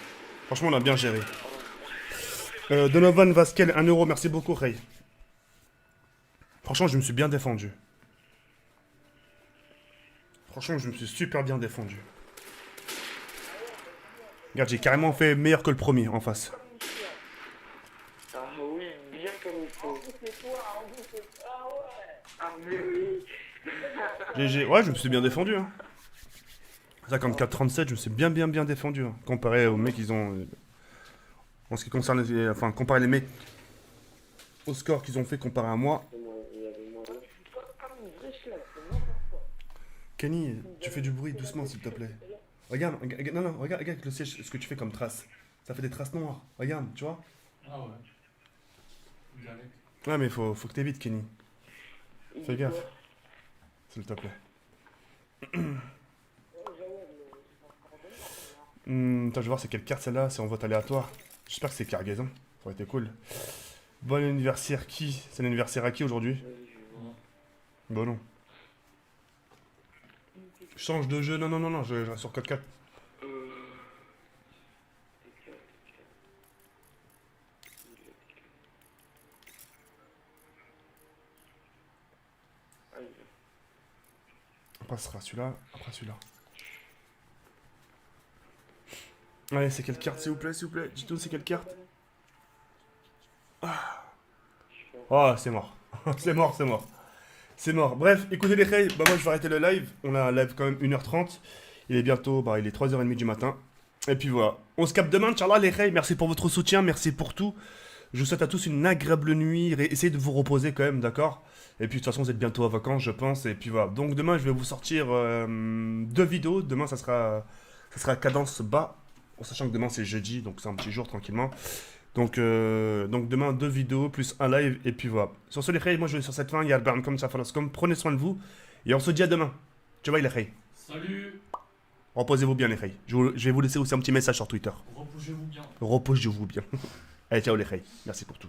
Franchement, on a bien géré. Donovan Vasquez, 1 euro, merci beaucoup, Ray. Franchement, je me suis bien défendu. Franchement, je me suis super bien défendu. Regarde, j'ai carrément fait meilleur que le premier en face. Ah oui, bien comme il faut. Ah mais oui. Ouais, je me suis bien défendu. Hein. 54-37, je me suis bien défendu. Hein, comparé aux mecs qu'ils ont... en ce qui concerne les... Enfin, comparé les mecs au score qu'ils ont fait comparé à moi. Kenny, tu fais du bruit doucement s'il te plaît. Regarde, non, regarde avec le siège ce que tu fais comme traces. Ça fait des traces noires. Regarde, tu vois. Ah ouais. Direct. Ouais, mais faut que t'évites, Kenny. Fais gaffe. S'il te plaît. Attends, je vais voir c'est quelle carte celle-là, c'est en vote aléatoire. J'espère que c'est Cargaison, ça aurait été cool. Bon anniversaire qui? C'est l'anniversaire à qui aujourd'hui? Bon non. Change de jeu, non, je reste sur code 4. Après ce sera celui-là, après celui-là. Allez, c'est quelle carte s'il vous plaît, dites-nous c'est quelle carte. Oh, c'est mort. c'est mort. C'est mort. Bref, écoutez les reils, bah moi je vais arrêter le live. On a un live quand même 1h30. Il est bientôt, il est 3h30 du matin. Et puis voilà. On se capte demain, Inch'Allah les reils. Merci pour votre soutien, merci pour tout. Je vous souhaite à tous une agréable nuit. Essayez de vous reposer quand même, d'accord? Et puis de toute façon, vous êtes bientôt en vacances, je pense. Et puis voilà. Donc demain, je vais vous sortir 2 vidéos. Demain, ça sera cadence bas. En sachant que demain, c'est jeudi, donc c'est un petit jour tranquillement. Donc demain, 2 vidéos plus un live. Et puis voilà. Sur ce, les reils, moi je vais sur cette fin. Il y a le comme ça, comme prenez soin de vous. Et on se dit à demain. Tu vois, les reils. Salut. Reposez-vous bien, les reils. Je vais vous laisser aussi un petit message sur Twitter. Reposez-vous bien. Reposez-vous bien. Allez, ciao, les reils. Merci pour tout.